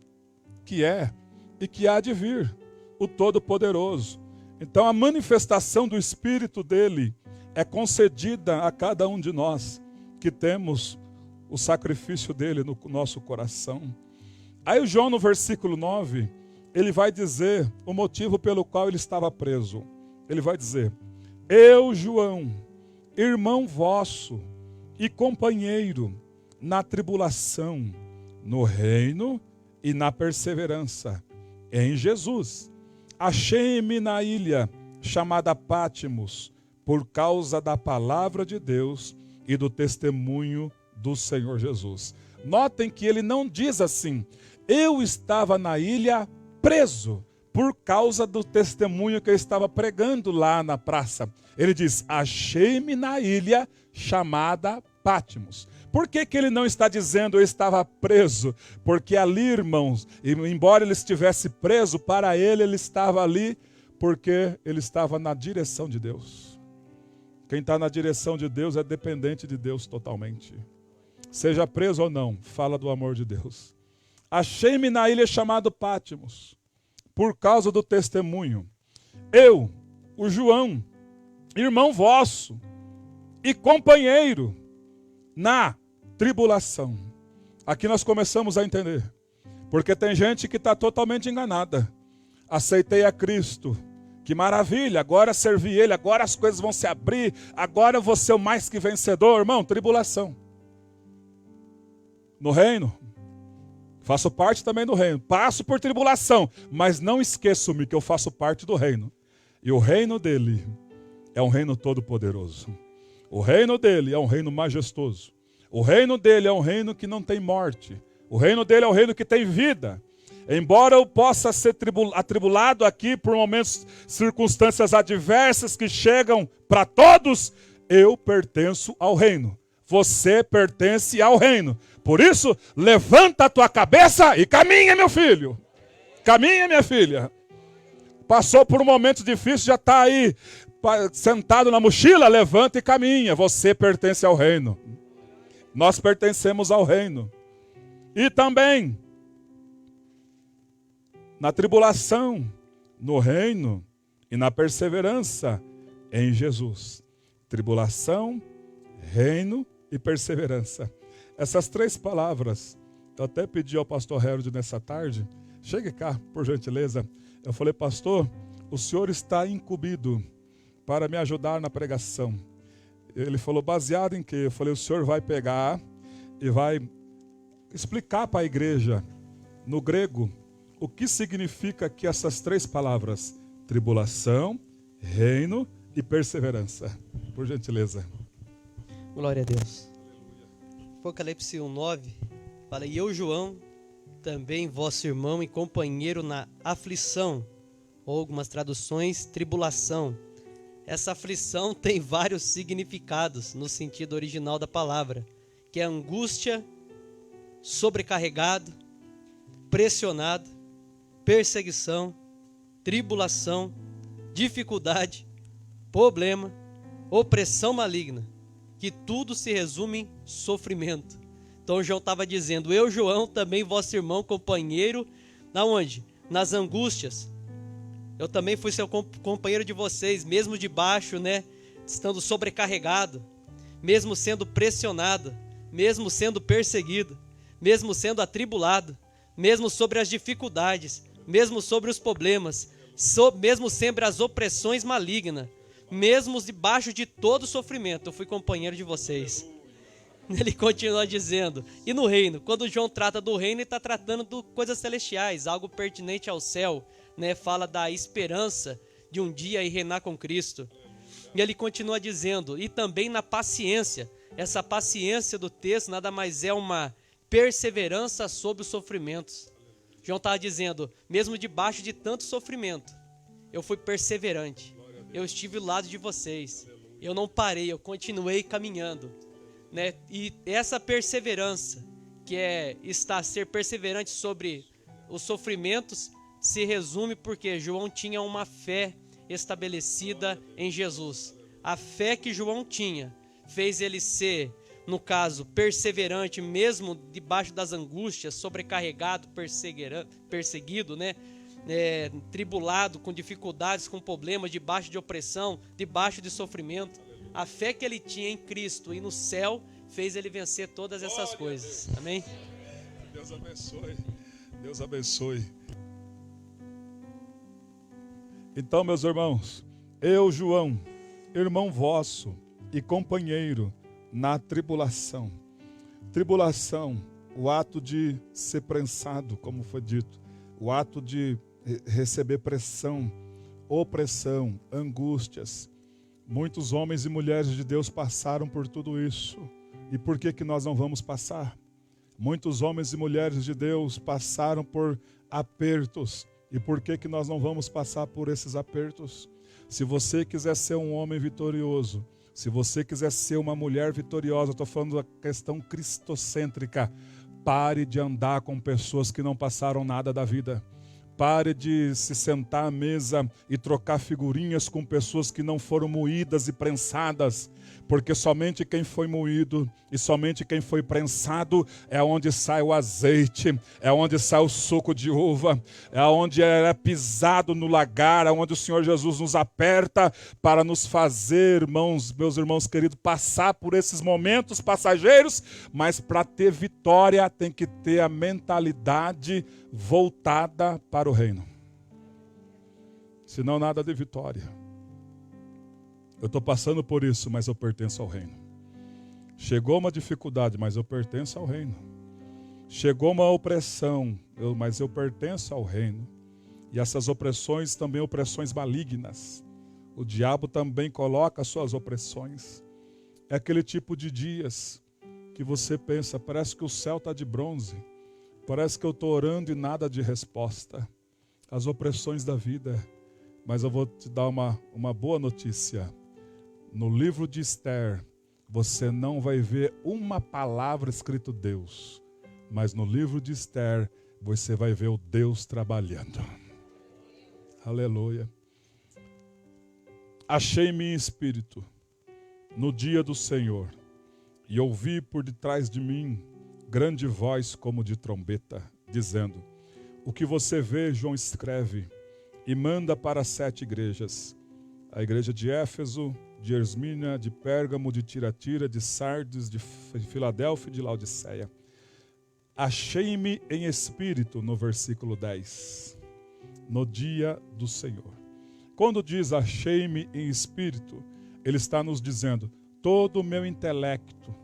que é e que há de vir, o Todo-Poderoso. Então a manifestação do Espírito dele é concedida a cada um de nós que temos o sacrifício dele no nosso coração. Aí o João, no versículo 9, ele vai dizer o motivo pelo qual ele estava preso. Ele vai dizer: eu, João, irmão vosso e companheiro na tribulação, no reino e na perseverança em Jesus. Achei-me na ilha chamada Pátimos, por causa da palavra de Deus e do testemunho do Senhor Jesus. Notem que ele não diz assim: eu estava na ilha preso por causa do testemunho que eu estava pregando lá na praça. Ele diz: achei-me na ilha chamada Pátimos. Por que ele não está dizendo eu estava preso? Porque ali, irmãos, embora ele estivesse preso, para ele estava ali porque ele estava na direção de Deus. Quem está na direção de Deus é dependente de Deus totalmente. Seja preso ou não, fala do amor de Deus. Achei-me na ilha chamada Pátimos, por causa do testemunho. Eu, o João, irmão vosso e companheiro na tribulação. Aqui nós começamos a entender. Porque tem gente que está totalmente enganada. Aceitei a Cristo. Que maravilha, agora servi Ele, agora as coisas vão se abrir, agora eu vou ser o mais que vencedor. Irmão, tribulação. No reino, faço parte também do reino. Passo por tribulação, mas não esqueço-me que eu faço parte do reino. E o reino dele é um reino todo-poderoso. O reino dele é um reino majestoso. O reino dele é um reino que não tem morte. O reino dele é um reino que tem vida. Embora eu possa ser atribulado aqui por momentos, circunstâncias adversas que chegam para todos, eu pertenço ao reino. Você pertence ao reino. Por isso, levanta a tua cabeça e caminha, meu filho. Caminha, minha filha. Passou por um momento difícil, já está aí sentado na mochila, levanta e caminha. Você pertence ao reino. Nós pertencemos ao reino. E também, na tribulação, no reino e na perseverança em Jesus. Tribulação, reino e perseverança. Essas três palavras, eu até pedi ao pastor Harold nessa tarde, chegue cá, por gentileza. Eu falei: pastor, o senhor está incumbido para me ajudar na pregação. Ele falou: baseado em quê? Eu falei: o senhor vai pegar e vai explicar para a igreja, no grego, o que significa que essas três palavras: tribulação, reino e perseverança. Por gentileza. Glória a Deus. Apocalipse 1:9 fala: e eu, João, também vosso irmão e companheiro na aflição, ou algumas traduções, tribulação. Essa aflição tem vários significados no sentido original da palavra, que é angústia, sobrecarregado, pressionado, perseguição, tribulação, dificuldade, problema, opressão maligna, que tudo se resume em sofrimento. Então João estava dizendo: eu, João, também vosso irmão, companheiro, na onde? Nas angústias. Eu também fui seu companheiro de vocês, mesmo debaixo, estando sobrecarregado, mesmo sendo pressionado, mesmo sendo perseguido, mesmo sendo atribulado, mesmo sobre as dificuldades, mesmo sobre os problemas, mesmo sempre as opressões malignas, mesmo debaixo de todo sofrimento, eu fui companheiro de vocês. Ele continua dizendo, e no reino, quando João trata do reino, ele está tratando de coisas celestiais, algo pertinente ao céu, né? Fala da esperança de um dia ir reinar com Cristo. E ele continua dizendo, e também na paciência. Essa paciência do texto nada mais é uma perseverança sobre os sofrimentos. João estava dizendo, mesmo debaixo de tanto sofrimento, eu fui perseverante. Eu estive ao lado de vocês. Eu não parei, eu continuei caminhando. Né? E essa perseverança, que é ser perseverante sobre os sofrimentos, se resume porque João tinha uma fé estabelecida em Jesus. A fé que João tinha fez ele ser, no caso, perseverante mesmo debaixo das angústias, sobrecarregado, perseguido, né? Tribulado, com dificuldades, com problemas, debaixo de opressão, debaixo de sofrimento. A fé que ele tinha em Cristo e no céu fez ele vencer todas essas coisas. Amém? Deus abençoe. Deus abençoe. Então, meus irmãos, eu, João, irmão vosso e companheiro na tribulação. Tribulação, o ato de ser prensado, como foi dito, o ato de receber pressão, opressão, angústias. Muitos homens e mulheres de Deus passaram por tudo isso. E por que nós não vamos passar? Muitos homens e mulheres de Deus passaram por apertos. E por que nós não vamos passar por esses apertos? Se você quiser ser um homem vitorioso, se você quiser ser uma mulher vitoriosa, eu estou falando da questão cristocêntrica, pare de andar com pessoas que não passaram nada da vida. Pare de se sentar à mesa e trocar figurinhas com pessoas que não foram moídas e prensadas, porque somente quem foi moído e somente quem foi prensado é onde sai o azeite, é onde sai o suco de uva, é onde é pisado no lagar, é onde o Senhor Jesus nos aperta para nos fazer, irmãos, meus irmãos queridos, passar por esses momentos passageiros, mas para ter vitória tem que ter a mentalidade voltada para o reino. Senão nada de vitória. Eu estou passando por isso, mas eu pertenço ao reino. Chegou uma dificuldade, mas eu pertenço ao reino. Chegou uma opressão, mas eu pertenço ao reino. E essas opressões também opressões malignas. O diabo também coloca suas opressões. É aquele tipo de dias que você pensa, parece que o céu está de bronze. Parece que eu estou orando e nada de resposta. As opressões da vida. Mas eu vou te dar uma boa notícia. No livro de Esther, você não vai ver uma palavra escrito Deus. Mas no livro de Esther, você vai ver o Deus trabalhando. Aleluia. Achei-me em espírito no dia do Senhor. E ouvi por detrás de mim grande voz como de trombeta, dizendo: o que você vê, João, escreve e manda para 7 igrejas. A igreja de Éfeso, de Esmirna, de Pérgamo, de Tiatira, de Sardes, de Filadélfia e de Laodiceia. Achei-me em espírito, no versículo 10, no dia do Senhor. Quando diz achei-me em espírito, ele está nos dizendo, todo o meu intelecto,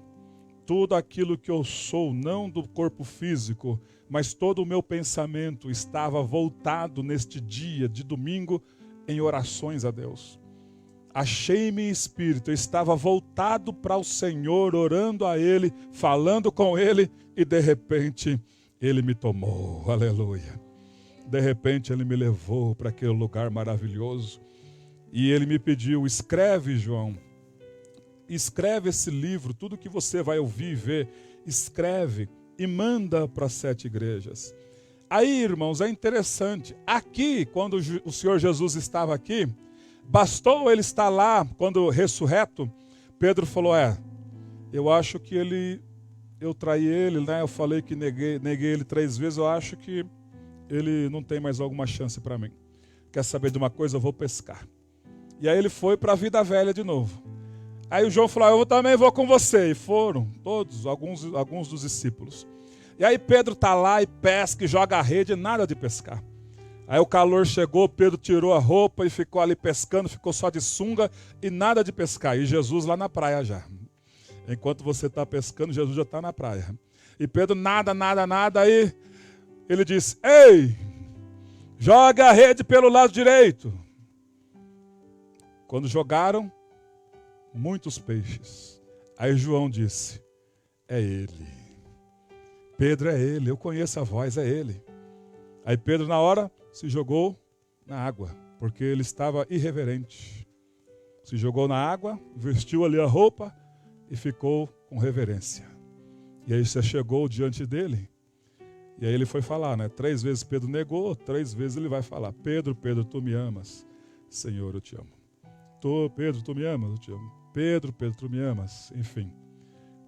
tudo aquilo que eu sou, não do corpo físico, mas todo o meu pensamento estava voltado neste dia de domingo em orações a Deus. Achei-me em espírito, eu estava voltado para o Senhor, orando a Ele, falando com Ele, e de repente Ele me tomou, aleluia. De repente Ele me levou para aquele lugar maravilhoso, e Ele me pediu, escreve, João, escreve esse livro, tudo que você vai ouvir e ver, escreve e manda para 7 igrejas. Aí, irmãos, é interessante, aqui, quando o Senhor Jesus estava aqui, bastou ele estar lá, quando ressurreto, Pedro falou, eu acho que eu traí ele, né? Eu falei que neguei ele 3 vezes, eu acho que ele não tem mais alguma chance para mim. Quer saber de uma coisa? Eu vou pescar. E aí ele foi para a vida velha de novo. Aí o João falou, eu também vou com você. E foram todos, alguns dos discípulos. E aí Pedro está lá e pesca e joga a rede, nada de pescar. Aí o calor chegou, Pedro tirou a roupa e ficou ali pescando, ficou só de sunga e nada de pescar. E Jesus lá na praia já. Enquanto você está pescando, Jesus já está na praia. E Pedro nada, aí ele disse: ei, joga a rede pelo lado direito. Quando jogaram, muitos peixes. Aí João disse: é ele. Pedro é ele, eu conheço a voz, é ele. Aí Pedro na hora se jogou na água, porque ele estava irreverente. Se jogou na água, vestiu ali a roupa e ficou com reverência. E aí você chegou diante dele, e aí ele foi falar, né? 3 vezes Pedro negou, 3 vezes ele vai falar: Pedro, Pedro, tu me amas. Senhor, eu te amo. Pedro, tu me amas, eu te amo. Pedro, Pedro, tu me amas. Enfim.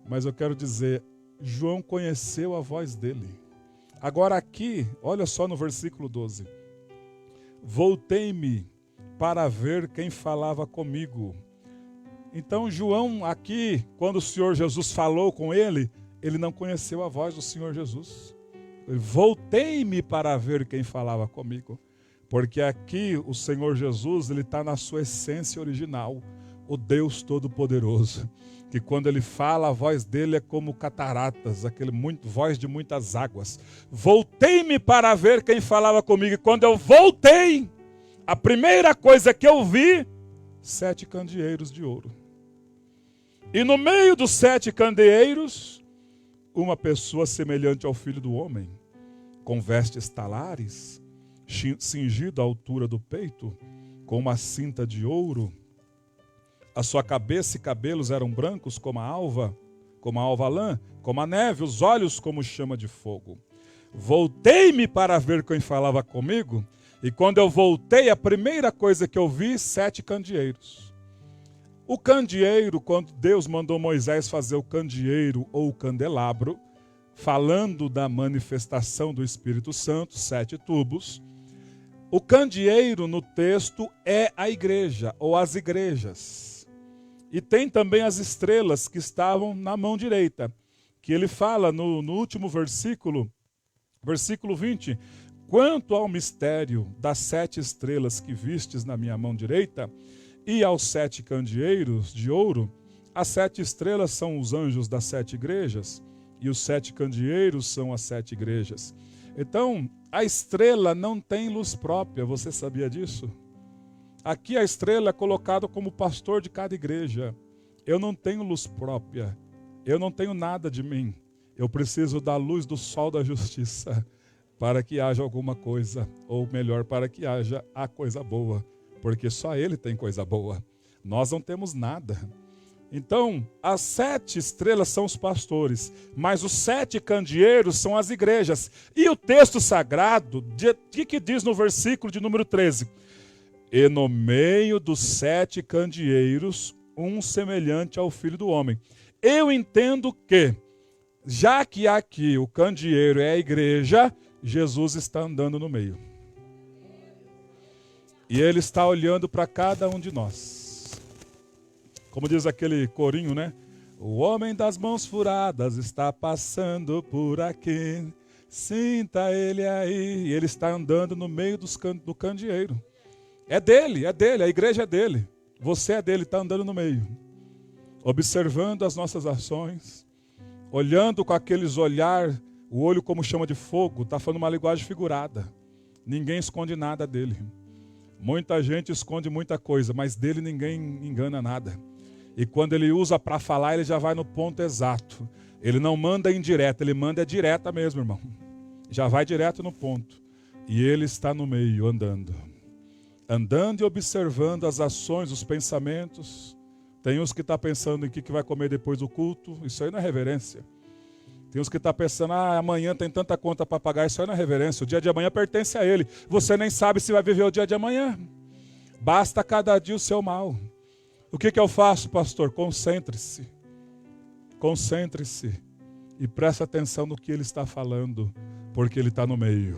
Mas eu quero dizer, João conheceu a voz dele. Agora aqui, olha só no versículo 12. Voltei-me para ver quem falava comigo. Então João aqui, quando o Senhor Jesus falou com ele, ele não conheceu a voz do Senhor Jesus. Voltei-me para ver quem falava comigo. Porque aqui o Senhor Jesus, ele está na sua essência original, o Deus Todo-Poderoso. Que quando ele fala, a voz dele é como cataratas, voz de muitas águas. Voltei-me para ver quem falava comigo. E quando eu voltei, a primeira coisa que eu vi, 7 candeeiros de ouro. E no meio dos 7 candeeiros, uma pessoa semelhante ao Filho do Homem, com vestes talares, cingido à altura do peito, com uma cinta de ouro. A sua cabeça e cabelos eram brancos como a alva lã, como a neve, os olhos como chama de fogo. Voltei-me para ver quem falava comigo, e quando eu voltei, a primeira coisa que eu vi, 7 candeeiros. O candeeiro, quando Deus mandou Moisés fazer o candeeiro ou o candelabro, falando da manifestação do Espírito Santo, 7 tubos, o candeeiro no texto é a igreja, ou as igrejas. E tem também as estrelas que estavam na mão direita, que ele fala no último versículo 20, quanto ao mistério das 7 estrelas que vistes na minha mão direita, e aos 7 candeeiros de ouro, as 7 estrelas são os anjos das 7 igrejas, e os 7 candeeiros são as 7 igrejas. Então, a estrela não tem luz própria, você sabia disso? Aqui a estrela é colocada como pastor de cada igreja. Eu não tenho luz própria, eu não tenho nada de mim. Eu preciso da luz do sol da justiça para que haja alguma coisa, ou melhor, para que haja a coisa boa, porque só Ele tem coisa boa. Nós não temos nada. Então, as 7 estrelas são os pastores, mas os 7 candeeiros são as igrejas. E o texto sagrado, o que diz no versículo de número 13? E no meio dos 7 candeeiros, um semelhante ao Filho do Homem. Eu entendo que, já que aqui o candeeiro é a igreja, Jesus está andando no meio. E Ele está olhando para cada um de nós. Como diz aquele corinho, né? O homem das mãos furadas está passando por aqui. Sinta ele aí. E ele está andando no meio do candeeiro. É dele, a igreja é dele. Você é dele, está andando no meio. Observando as nossas ações. Olhando com aqueles olhar, o olho como chama de fogo. Está falando uma linguagem figurada. Ninguém esconde nada dele. Muita gente esconde muita coisa, mas dele ninguém engana nada. E quando ele usa para falar, ele já vai no ponto exato. Ele não manda indireta, ele manda direta mesmo, irmão. Já vai direto no ponto. E ele está no meio, andando. Andando e observando as ações, os pensamentos. Tem uns que estão pensando em que vai comer depois do culto. Isso aí não é reverência. Tem uns que estão pensando, amanhã tem tanta conta para pagar. Isso aí não é reverência. O dia de amanhã pertence a ele. Você nem sabe se vai viver o dia de amanhã. Basta cada dia o seu mal. O que eu faço, pastor? Concentre-se. Concentre-se. E preste atenção no que ele está falando, porque ele está no meio.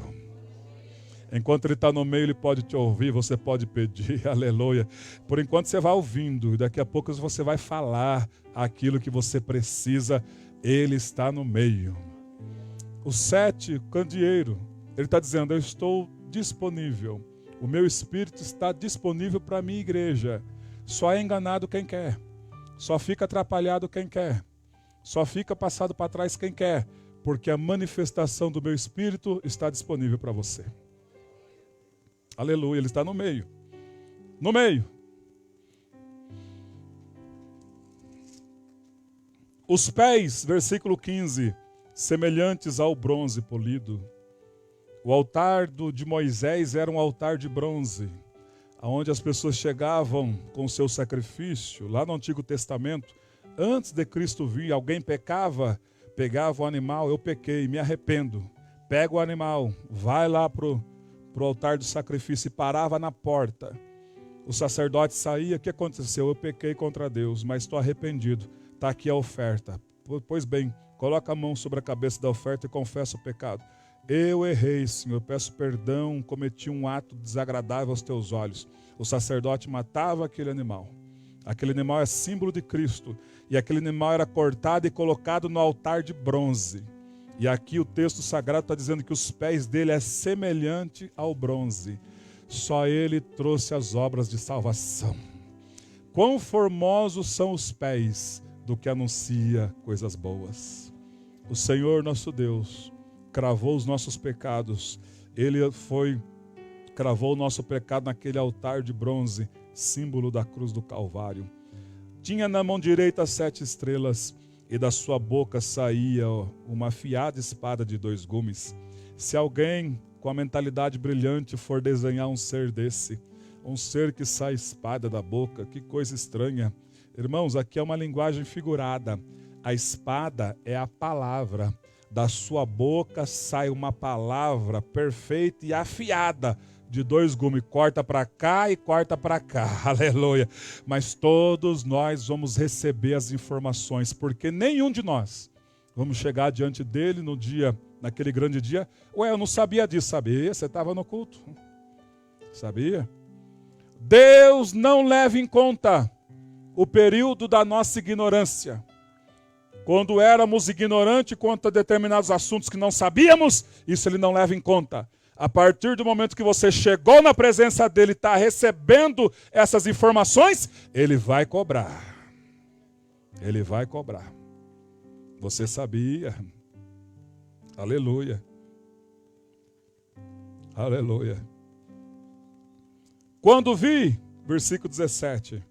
Enquanto ele está no meio, ele pode te ouvir, você pode pedir, aleluia. Por enquanto você vai ouvindo, e daqui a pouco você vai falar aquilo que você precisa. Ele está no meio. O 7, candeeiro, ele está dizendo, eu estou disponível. O meu espírito está disponível para a minha igreja. Só é enganado quem quer. Só fica atrapalhado quem quer. Só fica passado para trás quem quer, porque a manifestação do meu Espírito está disponível para você. Aleluia, ele está no meio. No meio. Os pés, versículo 15, semelhantes ao bronze polido. O altar de Moisés era um altar de bronze, onde as pessoas chegavam com o seu sacrifício. Lá no Antigo Testamento, antes de Cristo vir, alguém pecava, pegava o animal, eu pequei, me arrependo. Pega o animal, vai lá pro altar do sacrifício e parava na porta. O sacerdote saía, o que aconteceu? Eu pequei contra Deus, mas estou arrependido. Está aqui a oferta. Pois bem, coloca a mão sobre a cabeça da oferta e confessa o pecado. Eu errei, Senhor, peço perdão, cometi um ato desagradável aos teus olhos. O sacerdote matava aquele animal. Aquele animal é símbolo de Cristo. E aquele animal era cortado e colocado no altar de bronze. E aqui o texto sagrado está dizendo que os pés dele é semelhante ao bronze. Só ele trouxe as obras de salvação. Quão formosos são os pés do que anuncia coisas boas. O Senhor nosso Deus cravou os nossos pecados. Ele cravou o nosso pecado naquele altar de bronze, símbolo da cruz do Calvário. Tinha na mão direita 7 estrelas, e da sua boca saía uma afiada espada de 2 gumes. Se alguém com a mentalidade brilhante for desenhar um ser desse, um ser que sai espada da boca, que coisa estranha. Irmãos, aqui é uma linguagem figurada. A espada é a palavra. Da sua boca sai uma palavra perfeita e afiada, de 2 gumes, corta para cá e corta para cá, aleluia. Mas todos nós vamos receber as informações, porque nenhum de nós vamos chegar diante dele naquele grande dia. Ué, eu não sabia disso. Sabia? Você estava no culto. Sabia? Deus não leva em conta o período da nossa ignorância. Quando éramos ignorantes quanto a determinados assuntos que não sabíamos, isso ele não leva em conta. A partir do momento que você chegou na presença dele e está recebendo essas informações, ele vai cobrar. Ele vai cobrar. Você sabia? Aleluia. Aleluia. Quando vi, versículo 17,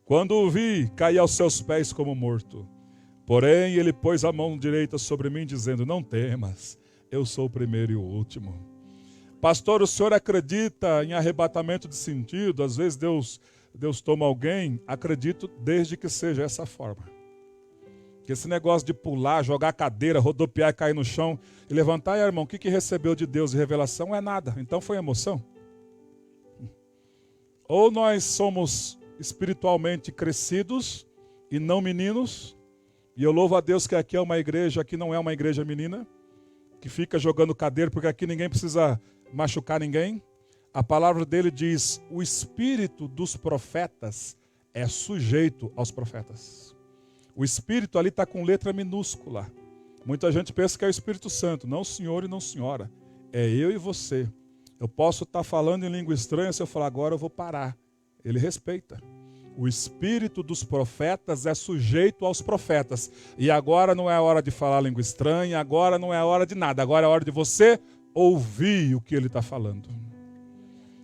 quando o vi, caí aos seus pés como morto. Porém, ele pôs a mão direita sobre mim, dizendo, não temas, eu sou o primeiro e o último. Pastor, o senhor acredita em arrebatamento de sentido? Às vezes Deus toma alguém. Acredito desde que seja essa forma. Que esse negócio de pular, jogar a cadeira, rodopiar e cair no chão e levantar, irmão, o que recebeu de Deus de revelação? É nada. Então foi emoção. Ou nós somos espiritualmente crescidos e não meninos. E eu louvo a Deus que aqui é uma igreja, aqui não é uma igreja menina, que fica jogando cadeira, porque aqui ninguém precisa machucar ninguém. A palavra dele diz, o espírito dos profetas é sujeito aos profetas. O espírito ali está com letra minúscula. Muita gente pensa que é o Espírito Santo. Não senhor e não senhora. É eu e você. Eu posso estar falando em língua estranha, se eu falar agora eu vou parar. Ele respeita. O espírito dos profetas é sujeito aos profetas. E agora não é a hora de falar língua estranha, agora não é a hora de nada. Agora é a hora de você ouvir o que ele está falando.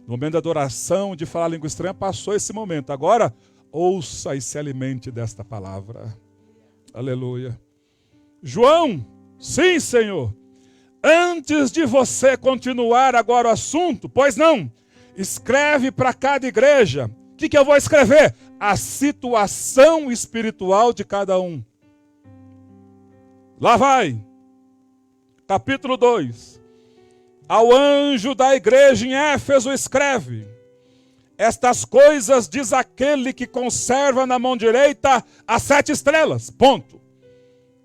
No momento da adoração, de falar língua estranha, passou esse momento. Agora, ouça e se alimente desta palavra. Aleluia. João, sim, Senhor. Antes de você continuar agora o assunto, pois não, escreve para cada igreja. O que eu vou escrever? A situação espiritual de cada um. Lá vai. Capítulo 2. Ao anjo da igreja em Éfeso escreve: estas coisas diz aquele que conserva na mão direita as 7 estrelas. Ponto.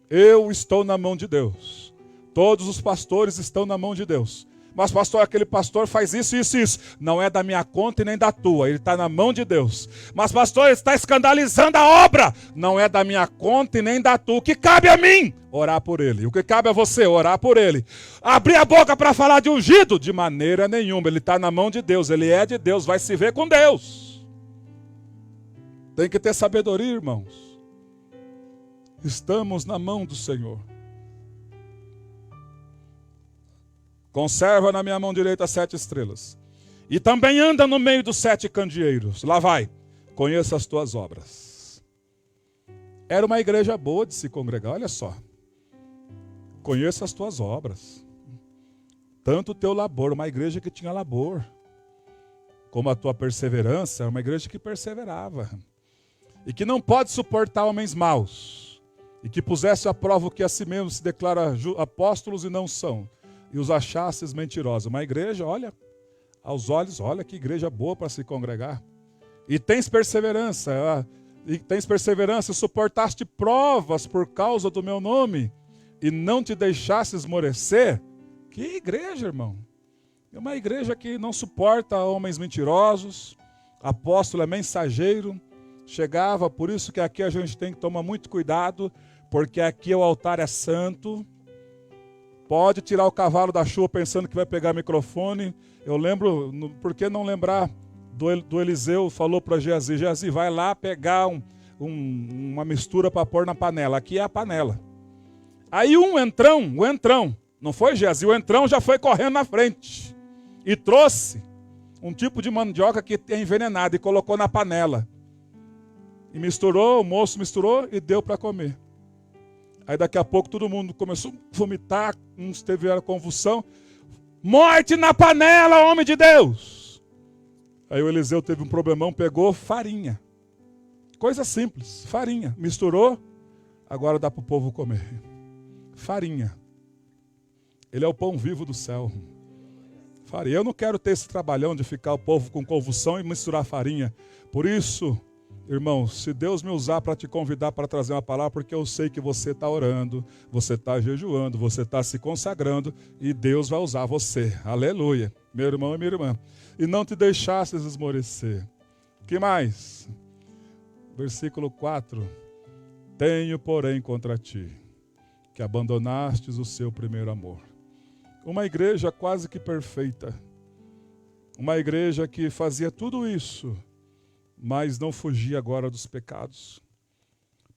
Eu estou na mão de Deus. Todos os pastores estão na mão de Deus. Mas pastor, aquele pastor faz isso, isso, isso. Não é da minha conta e nem da tua. Ele está na mão de Deus. Mas pastor, ele está escandalizando a obra. Não é da minha conta e nem da tua. O que cabe a mim? Orar por ele. O que cabe a você? Orar por ele. Abrir a boca para falar de ungido? De maneira nenhuma. Ele está na mão de Deus. Ele é de Deus. Vai se ver com Deus. Tem que ter sabedoria, irmãos. Estamos na mão do Senhor. Conserva na minha mão direita 7 estrelas. E também anda no meio dos 7 candeeiros. Lá vai. Conheça as tuas obras. Era uma igreja boa de se congregar, olha só. Conheça as tuas obras. Tanto o teu labor, uma igreja que tinha labor, como a tua perseverança, era uma igreja que perseverava. E que não pode suportar homens maus. E que pusesse à prova o que a si mesmo se declara apóstolos e não são. E os achasses mentirosos. Uma igreja, olha, aos olhos, olha que igreja boa para se congregar. E tens perseverança, e suportaste provas por causa do meu nome, e não te deixaste esmorecer. Que igreja, irmão? É uma igreja que não suporta homens mentirosos. Apóstolo é mensageiro. Chegava, por isso que aqui a gente tem que tomar muito cuidado, porque aqui o altar é santo. Pode tirar o cavalo da chuva pensando que vai pegar microfone. Eu lembro, por que não lembrar do Eliseu, falou para Geazi, Geazi, vai lá pegar uma mistura para pôr na panela. Aqui é a panela. Aí o entrão, não foi Geazi, o entrão já foi correndo na frente. E trouxe um tipo de mandioca que é envenenada e colocou na panela. E misturou, o moço misturou e deu para comer. Aí daqui a pouco todo mundo começou a vomitar, uns tiveram convulsão. Morte na panela, homem de Deus! Aí o Eliseu teve um problemão, pegou farinha. Coisa simples, farinha. Misturou, agora dá para o povo comer. Farinha. Ele é o pão vivo do céu. Farinha. Eu não quero ter esse trabalhão de ficar o povo com convulsão e misturar farinha. Por isso, irmão, se Deus me usar para te convidar para trazer uma palavra, porque eu sei que você está orando, você está jejuando, você está se consagrando, e Deus vai usar você. Aleluia. Meu irmão e minha irmã. E não te deixastes esmorecer. Que mais? Versículo 4. Tenho, porém, contra ti, que abandonastes o seu primeiro amor. Uma igreja quase que perfeita. Uma igreja que fazia tudo isso, mas não fugia agora dos pecados.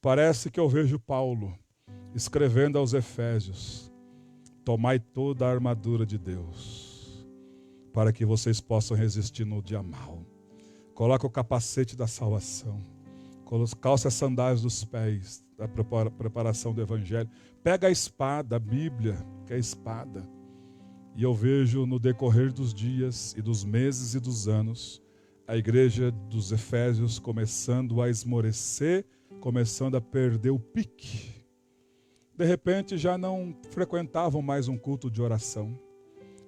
Parece que eu vejo Paulo escrevendo aos Efésios: tomai toda a armadura de Deus, para que vocês possam resistir no dia mau. Coloca o capacete da salvação, calça as sandálias dos pés, da preparação do Evangelho. Pega a espada, a Bíblia, que é a espada. E eu vejo no decorrer dos dias e dos meses e dos anos, a igreja dos Efésios começando a esmorecer, começando a perder o pique. De repente já não frequentavam mais um culto de oração.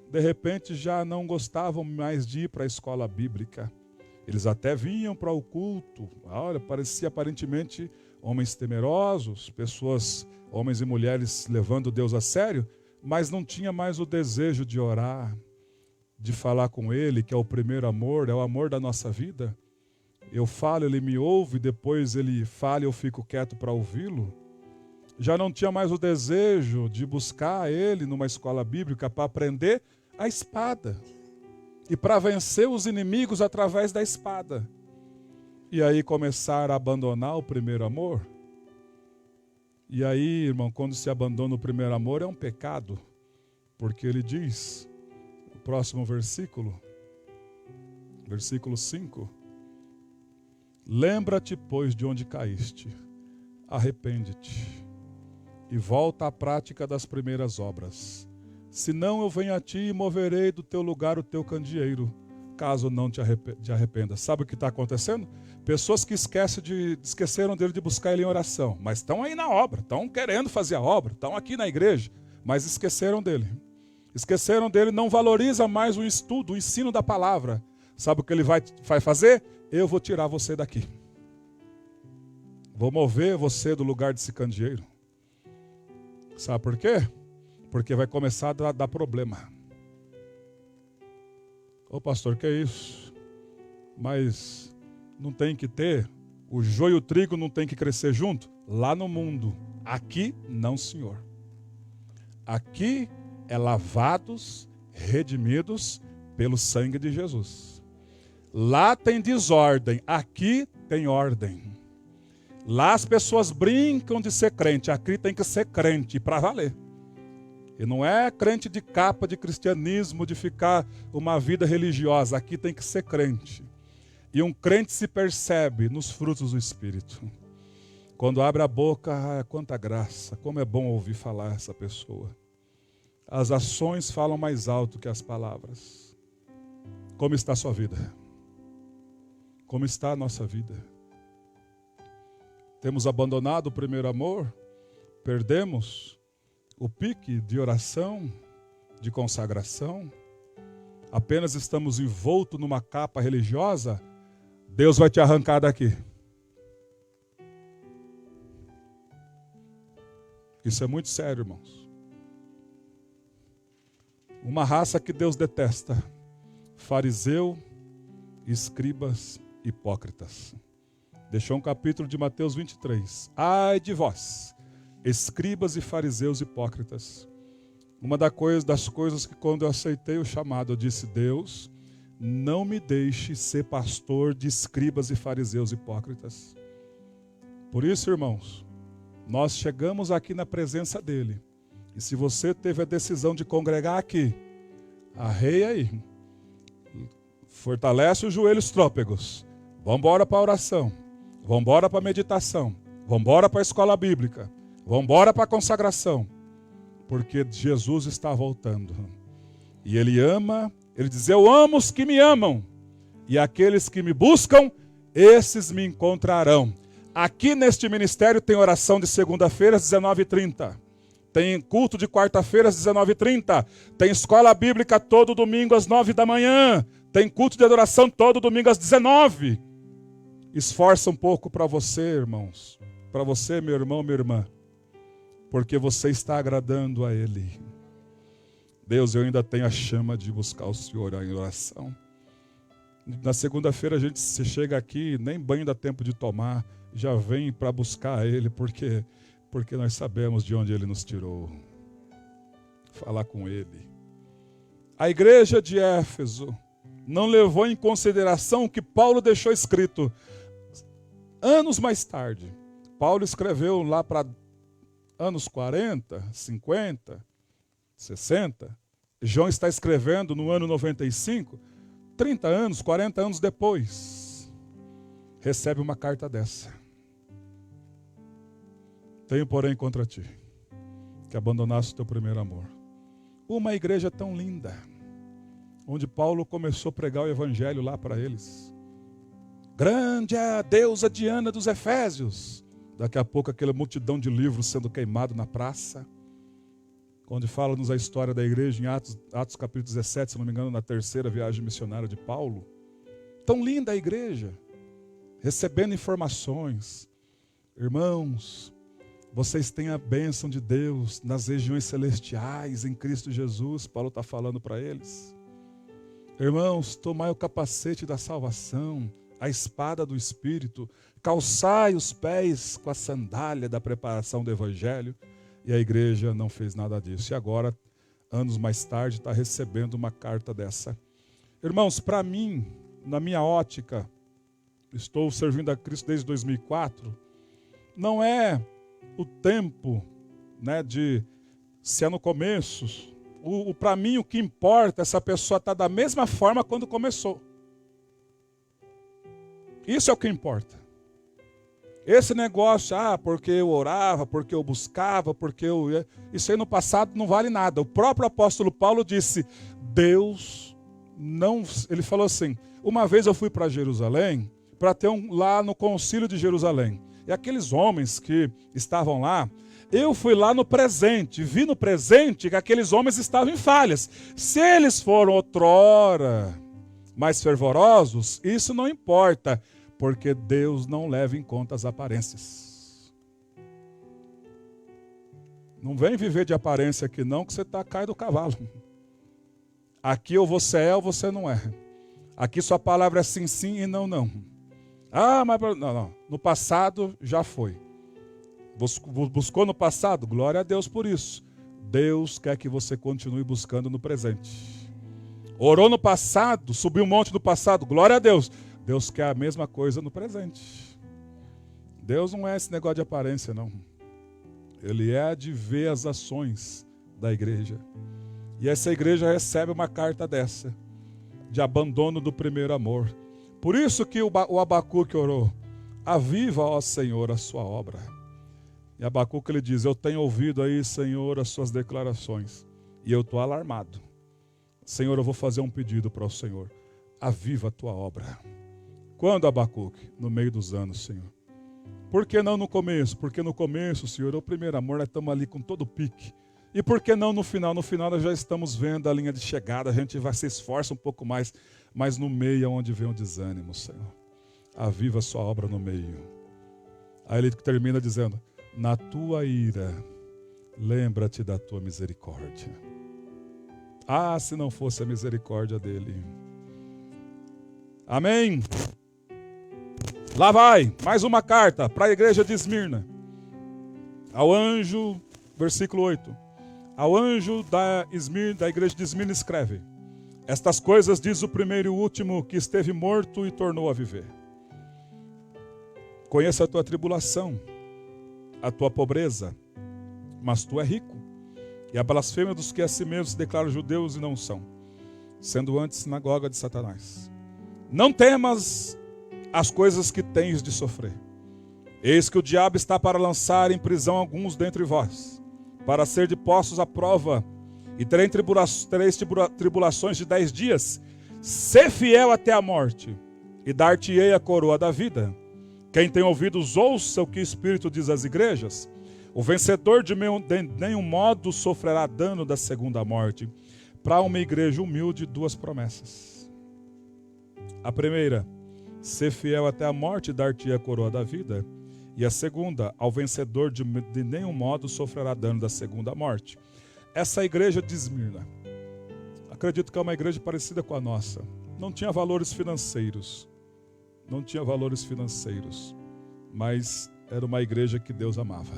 De repente já não gostavam mais de ir para a escola bíblica. Eles até vinham para o culto. Olha, parecia aparentemente homens temerosos, pessoas, homens e mulheres levando Deus a sério, mas não tinha mais o desejo de orar, de falar com Ele, que é o primeiro amor, é o amor da nossa vida. Eu falo, Ele me ouve, depois Ele fala e eu fico quieto para ouvi-lo. Já não tinha mais o desejo de buscar Ele numa escola bíblica para aprender a espada e para vencer os inimigos através da espada. E aí começaram a abandonar o primeiro amor. E aí, irmão, quando se abandona o primeiro amor é um pecado, porque ele diz, o próximo versículo, versículo 5, lembra-te, pois, de onde caíste, arrepende-te e volta à prática das primeiras obras. Senão eu venho a ti e moverei do teu lugar o teu candeeiro, caso não te arrependas. Sabe o que está acontecendo? Pessoas que esqueceram dele de buscar ele em oração, mas estão aí na obra, estão querendo fazer a obra, estão aqui na igreja, mas esqueceram dele. Esqueceram dele, não valoriza mais o estudo, o ensino da palavra. Sabe o que ele vai fazer? Eu vou tirar você daqui. Vou mover você do lugar desse candeeiro. Sabe por quê? Porque vai começar a dar problema. Ô pastor, que é isso? Mas não tem que ter, o joio e o trigo não tem que crescer junto? Lá no mundo. Aqui não, senhor. Aqui é lavados, redimidos pelo sangue de Jesus. Lá tem desordem, aqui tem ordem. Lá as pessoas brincam de ser crente. Aqui tem que ser crente para valer. E não é crente de capa de cristianismo, de ficar uma vida religiosa. Aqui tem que ser crente. E um crente se percebe nos frutos do Espírito. Quando abre a boca, quanta graça, como é bom ouvir falar essa pessoa. As ações falam mais alto que as palavras. Como está a sua vida? Como está a nossa vida? Temos abandonado o primeiro amor? Perdemos o pique de oração, de consagração? Apenas estamos envoltos numa capa religiosa? Deus vai te arrancar daqui. Isso é muito sério, irmãos. Uma raça que Deus detesta: fariseu, escribas, hipócritas. Deixou um capítulo de Mateus 23. Ai de vós, escribas e fariseus hipócritas. Uma das coisas que quando eu aceitei o chamado, eu disse: Deus, não me deixe ser pastor de escribas e fariseus hipócritas. Por isso, irmãos, nós chegamos aqui na presença dele. E se você teve a decisão de congregar aqui, arreia aí. Fortalece os joelhos trôpegos. Vamos embora para a oração. Vamos embora para a meditação. Vamos embora para a escola bíblica. Vamos embora para a consagração. Porque Jesus está voltando. E ele ama, ele diz: eu amo os que me amam. E aqueles que me buscam, esses me encontrarão. Aqui neste ministério tem oração de segunda-feira às 19h30. Tem culto de quarta-feira às 19h30. Tem escola bíblica todo domingo às 9 da manhã. Tem culto de adoração todo domingo às 19h. Esforça um pouco para você, irmãos. Para você, meu irmão, minha irmã. Porque você está agradando a Ele. Deus, eu ainda tenho a chama de buscar o Senhor em oração. Na segunda-feira a gente se chega aqui, nem banho dá tempo de tomar. Já vem para buscar Ele, porque nós sabemos de onde Ele nos tirou. Falar com Ele. A igreja de Éfeso não levou em consideração o que Paulo deixou escrito. Anos mais tarde, Paulo escreveu lá para anos 40, 50, 60. João está escrevendo no ano 95, 30 anos, 40 anos depois. Recebe uma carta dessa. Tenho, porém, contra ti, que abandonaste o teu primeiro amor. Uma igreja tão linda, onde Paulo começou a pregar o evangelho lá para eles. Grande é a deusa Diana dos Efésios. Daqui a pouco aquela multidão de livros sendo queimado na praça. Onde fala-nos a história da igreja em Atos capítulo 17, se não me engano, na terceira viagem missionária de Paulo. Tão linda a igreja, recebendo informações. Irmãos, vocês têm a bênção de Deus nas regiões celestiais, em Cristo Jesus. Paulo está falando para eles. Irmãos, tomai o capacete da salvação, a espada do Espírito, calçai os pés com a sandália da preparação do Evangelho. E a igreja não fez nada disso. E agora, anos mais tarde, está recebendo uma carta dessa. Irmãos, para mim, na minha ótica, estou servindo a Cristo desde 2004, não é o tempo, né, de se é no começo. Para mim, o que importa é essa pessoa estar da mesma forma quando começou. Isso é o que importa. Esse negócio, porque eu orava, porque eu buscava, porque eu... Isso aí no passado não vale nada. O próprio apóstolo Paulo disse, Deus não... Ele falou assim, uma vez eu fui para Jerusalém, para ter lá no concílio de Jerusalém. E aqueles homens que estavam lá, eu fui lá no presente, vi no presente que aqueles homens estavam em falhas. Se eles foram outrora mais fervorosos, isso não importa, porque Deus não leva em conta as aparências. Não vem viver de aparência aqui não, que você cai do cavalo. Aqui ou você é ou você não é. Aqui sua palavra é sim, sim e não, não. Mas não. No passado já foi. Buscou no passado? Glória a Deus por isso. Deus quer que você continue buscando no presente. Orou no passado, subiu um monte no passado? Glória a Deus. Deus quer a mesma coisa no presente. Deus não é esse negócio de aparência, não. Ele é de ver as ações da igreja. E essa igreja recebe uma carta dessa, de abandono do primeiro amor. Por isso que o Abacuque orou: aviva, ó Senhor, a sua obra. E Abacuque ele diz: eu tenho ouvido aí, Senhor, as suas declarações, e eu estou alarmado. Senhor, eu vou fazer um pedido para o Senhor: aviva a tua obra. Quando, Abacuque? No meio dos anos, Senhor. Por que não no começo? Porque no começo, Senhor, é o primeiro amor, nós estamos ali com todo o pique. E por que não no final? No final nós já estamos vendo a linha de chegada, a gente vai se esforça um pouco mais, mas no meio é onde vem o desânimo, Senhor. Aviva a sua obra no meio. Aí ele termina dizendo: na tua ira, lembra-te da tua misericórdia. Ah, se não fosse a misericórdia dele. Amém? Lá vai, mais uma carta para a igreja de Esmirna. Ao anjo, versículo 8. Ao anjo da igreja de Esmirna escreve: estas coisas diz o primeiro e o último, que esteve morto e tornou a viver. Conheço a tua tribulação, a tua pobreza, mas tu é rico, e a blasfêmia dos que a si mesmos se declaram judeus e não são, sendo antes sinagoga de Satanás. Não temas as coisas que tens de sofrer. Eis que o diabo está para lançar em prisão alguns dentre vós, para ser de postos à prova, e tereis tribulações de 10 dias. Sê fiel até a morte, e dar-te-ei a coroa da vida. Quem tem ouvidos, ouça o que o Espírito diz às igrejas. O vencedor de nenhum modo sofrerá dano da segunda morte. Para uma igreja humilde, 2 promessas. A primeira: ser fiel até a morte, dar-te a coroa da vida. E a segunda: ao vencedor de nenhum modo sofrerá dano da segunda morte. Essa igreja de Esmirna, acredito que é uma igreja parecida com a nossa. Não tinha valores financeiros. Não tinha valores financeiros. Mas era uma igreja que Deus amava.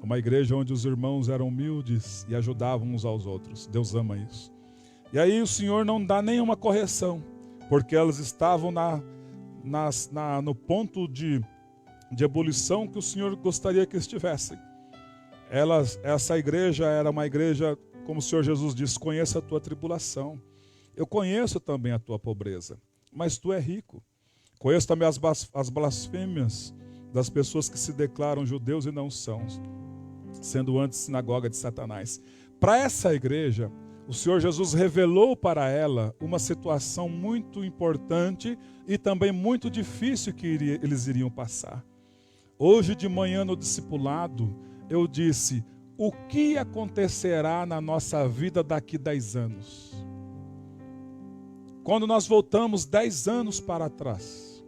Uma igreja onde os irmãos eram humildes e ajudavam uns aos outros. Deus ama isso. E aí o Senhor não dá nenhuma correção, porque elas estavam no ponto de ebulição que o Senhor gostaria que estivessem. Essa igreja era uma igreja, como o Senhor Jesus disse: conheça a tua tribulação. Eu conheço também a tua pobreza, mas tu é rico. Conheço também as blasfêmias das pessoas que se declaram judeus e não são, sendo antes sinagoga de Satanás. Para essa igreja, o Senhor Jesus revelou para ela uma situação muito importante e também muito difícil que eles iriam passar. Hoje de manhã no discipulado, eu disse: o que acontecerá na nossa vida daqui 10 anos? Quando nós voltamos 10 anos para trás,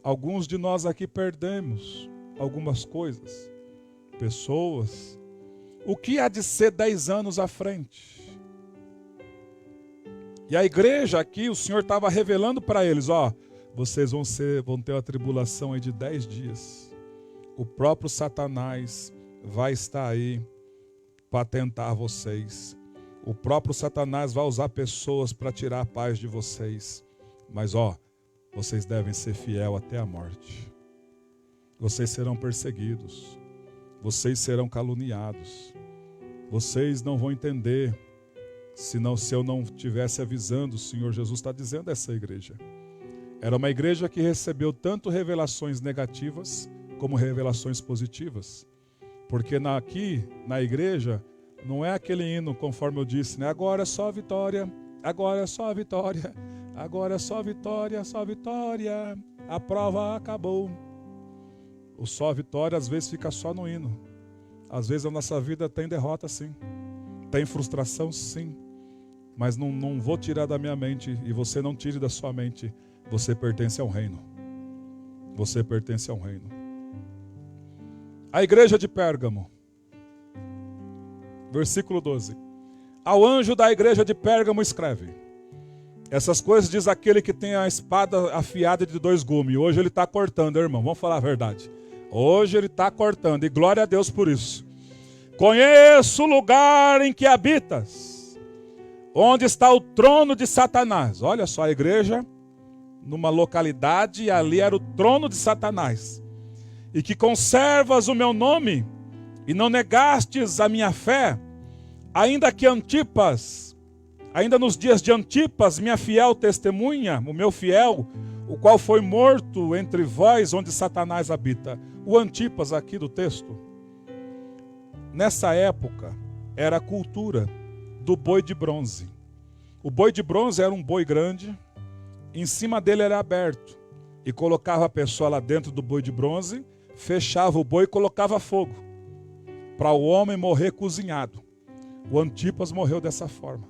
alguns de nós aqui perdemos algumas coisas, pessoas. O que há de ser 10 anos à frente? E a igreja aqui, o Senhor estava revelando para eles: vocês vão ter uma tribulação aí de 10 dias. O próprio Satanás vai estar aí para tentar vocês. O próprio Satanás vai usar pessoas para tirar a paz de vocês. Mas vocês devem ser fiel até a morte. Vocês serão perseguidos. Vocês serão caluniados. Vocês não vão entender se eu não estivesse avisando. O Senhor Jesus está dizendo a essa igreja. Era uma igreja que recebeu tanto revelações negativas como revelações positivas. Porque aqui na igreja não é aquele hino, conforme eu disse, né? Agora é só vitória, agora é só vitória, agora é só vitória, só vitória, a prova acabou. O só vitória às vezes fica só no hino. Às vezes a nossa vida tem derrota, sim. Tem frustração, sim. Mas não vou tirar da minha mente, e você não tire da sua mente. Você pertence ao reino. Você pertence ao reino. A igreja de Pérgamo, versículo 12. Ao anjo da igreja de Pérgamo escreve: essas coisas diz aquele que tem a espada afiada de 2 gumes. Hoje ele está cortando, irmão, vamos falar a verdade. Hoje ele está cortando, e glória a Deus por isso. Conheço o lugar em que habitas, onde está o trono de Satanás. Olha só, a igreja numa localidade, e ali era o trono de Satanás. e que conservas o meu nome, e não negastes a minha fé, ainda que Antipas, ainda nos dias de Antipas, minha fiel testemunha, o meu fiel, o qual foi morto entre vós, onde Satanás habita. O Antipas aqui do texto, nessa época, era a cultura do boi de bronze. O boi de bronze era um boi grande, em cima dele era aberto, e colocava a pessoa lá dentro do boi de bronze, fechava o boi e colocava fogo, para o homem morrer cozinhado. O Antipas morreu dessa forma.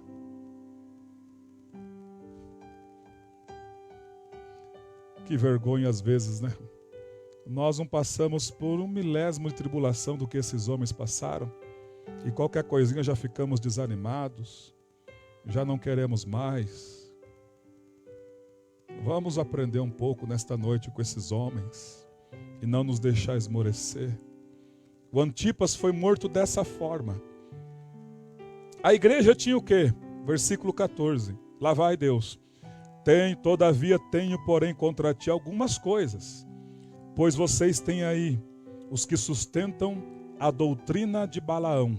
Que vergonha às vezes, né? Nós não passamos por 1 milésimo de tribulação do que esses homens passaram, e qualquer coisinha já ficamos desanimados, já não queremos mais. Vamos aprender um pouco nesta noite com esses homens e não nos deixar esmorecer. O Antipas foi morto dessa forma. A igreja tinha o quê? Versículo 14. Lá vai Deus. Todavia tenho, porém, contra ti algumas coisas, pois vocês têm aí os que sustentam a doutrina de Balaão,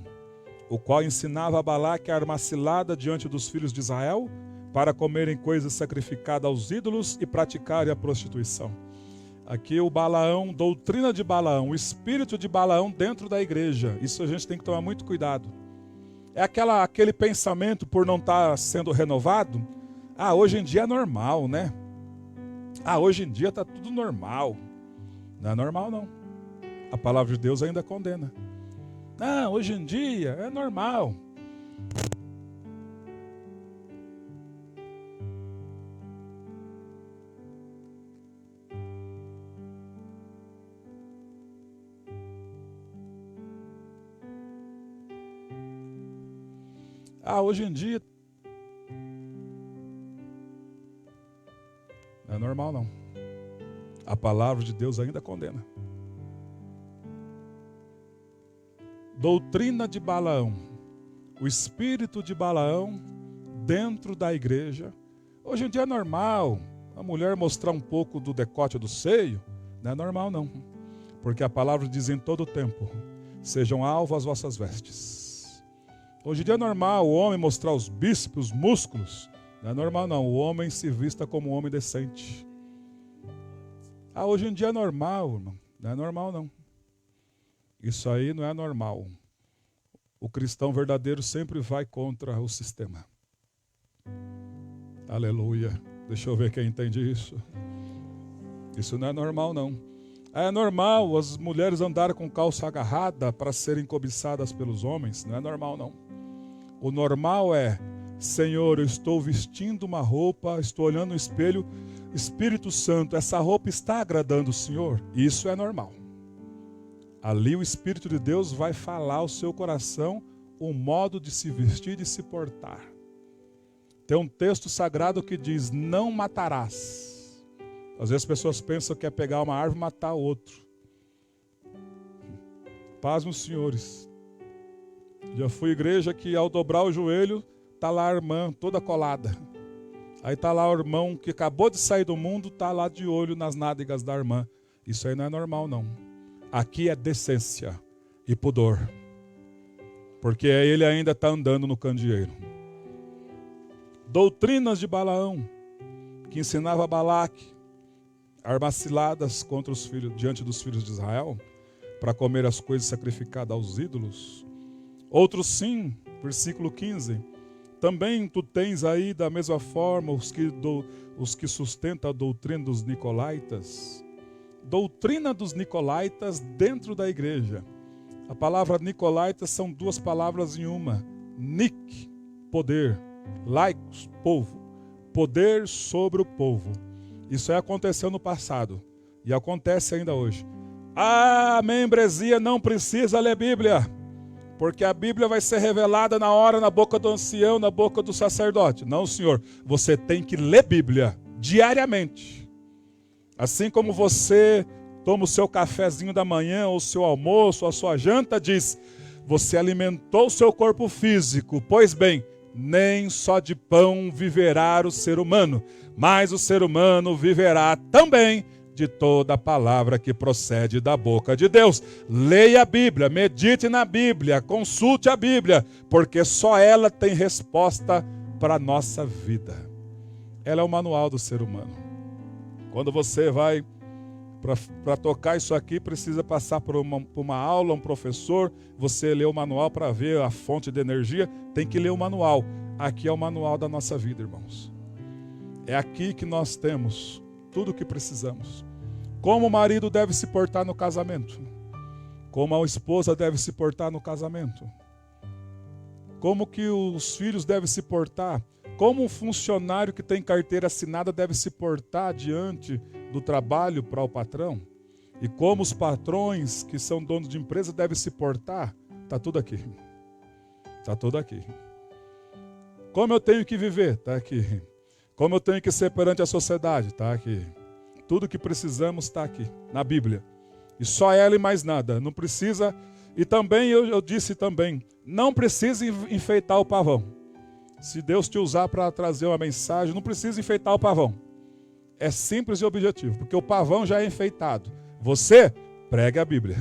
o qual ensinava a Balaque a armar cilada diante dos filhos de Israel, para comerem coisas sacrificadas aos ídolos e praticarem a prostituição. Aqui o Balaão, doutrina de Balaão, o espírito de Balaão dentro da igreja. Isso a gente tem que tomar muito cuidado. É aquele pensamento por não estar sendo renovado. Hoje em dia é normal, né? Hoje em dia está tudo normal. Não é normal, não. A palavra de Deus ainda condena. Hoje em dia é normal. Hoje em dia não é normal, não. A palavra de Deus ainda condena. Doutrina de Balaão, o espírito de Balaão dentro da igreja. Hoje em dia é normal a mulher mostrar um pouco do decote do seio. Não é normal, não. Porque a palavra diz em todo o tempo: sejam alvas as vossas vestes. Hoje em dia é normal o homem mostrar os bíceps, os músculos. Não é normal, não. O homem se vista como um homem decente. Hoje em dia é normal, irmão. Não é normal, não. Isso aí não é normal. O cristão verdadeiro sempre vai contra o sistema. Aleluia. Deixa eu ver quem entende isso. Isso não é normal, não. É normal as mulheres andarem com calça agarrada para serem cobiçadas pelos homens. Não é normal, não. O normal é: Senhor, eu estou vestindo uma roupa, estou olhando no espelho, Espírito Santo, essa roupa está agradando o Senhor? Isso é normal. Ali o Espírito de Deus vai falar ao seu coração o modo de se vestir e de se portar. Tem um texto sagrado que diz: não matarás. Às vezes as pessoas pensam que é pegar uma árvore e matar o outro. Paz meus senhores. Já fui igreja que ao dobrar o joelho, está lá a irmã toda colada. Aí está lá o irmão que acabou de sair do mundo, está lá de olho nas nádegas da irmã. Isso aí não é normal, não. Aqui é decência e pudor. Porque ele ainda está andando no candeeiro. Doutrinas de Balaão, que ensinava a Balaque armar ciladas contra os filhos, diante dos filhos de Israel, para comer as coisas sacrificadas aos ídolos. Outros sim, versículo 15. Também tu tens aí da mesma forma os que sustentam a doutrina dos nicolaítas. Doutrina dos nicolaítas dentro da igreja. A palavra nicolaítas são duas palavras em uma. Nik, poder. Laicos, povo. Poder sobre o povo. Isso aí aconteceu no passado e acontece ainda hoje. A membresia não precisa ler Bíblia, porque a Bíblia vai ser revelada na hora, na boca do ancião, na boca do sacerdote. Não, senhor, você tem que ler Bíblia diariamente. Assim como você toma o seu cafezinho da manhã, ou o seu almoço, ou a sua janta, diz: você alimentou o seu corpo físico. Pois bem, nem só de pão viverá o ser humano, mas o ser humano viverá também de toda palavra que procede da boca de Deus. Leia a Bíblia, medite na Bíblia, consulte a Bíblia, porque só ela tem resposta para a nossa vida. Ela é o manual do ser humano. Quando você vai para tocar isso aqui, precisa passar por uma aula, um professor, você lê o manual para ver a fonte de energia, tem que ler o manual. Aqui é o manual da nossa vida, irmãos. É aqui que nós temos tudo o que precisamos. Como o marido deve se portar no casamento. Como a esposa deve se portar no casamento. Como que os filhos devem se portar. Como um funcionário que tem carteira assinada deve se portar diante do trabalho para o patrão. E como os patrões que são donos de empresa devem se portar. Está tudo aqui. Está tudo aqui. Como eu tenho que viver? Está aqui. Como eu tenho que ser perante a sociedade? Está aqui. Tudo que precisamos está aqui, na Bíblia. E só ela e mais nada. Não precisa... E também, eu disse também, não precisa enfeitar o pavão. Se Deus te usar para trazer uma mensagem, não precisa enfeitar o pavão. É simples e objetivo, porque o pavão já é enfeitado. Você, pregue a Bíblia.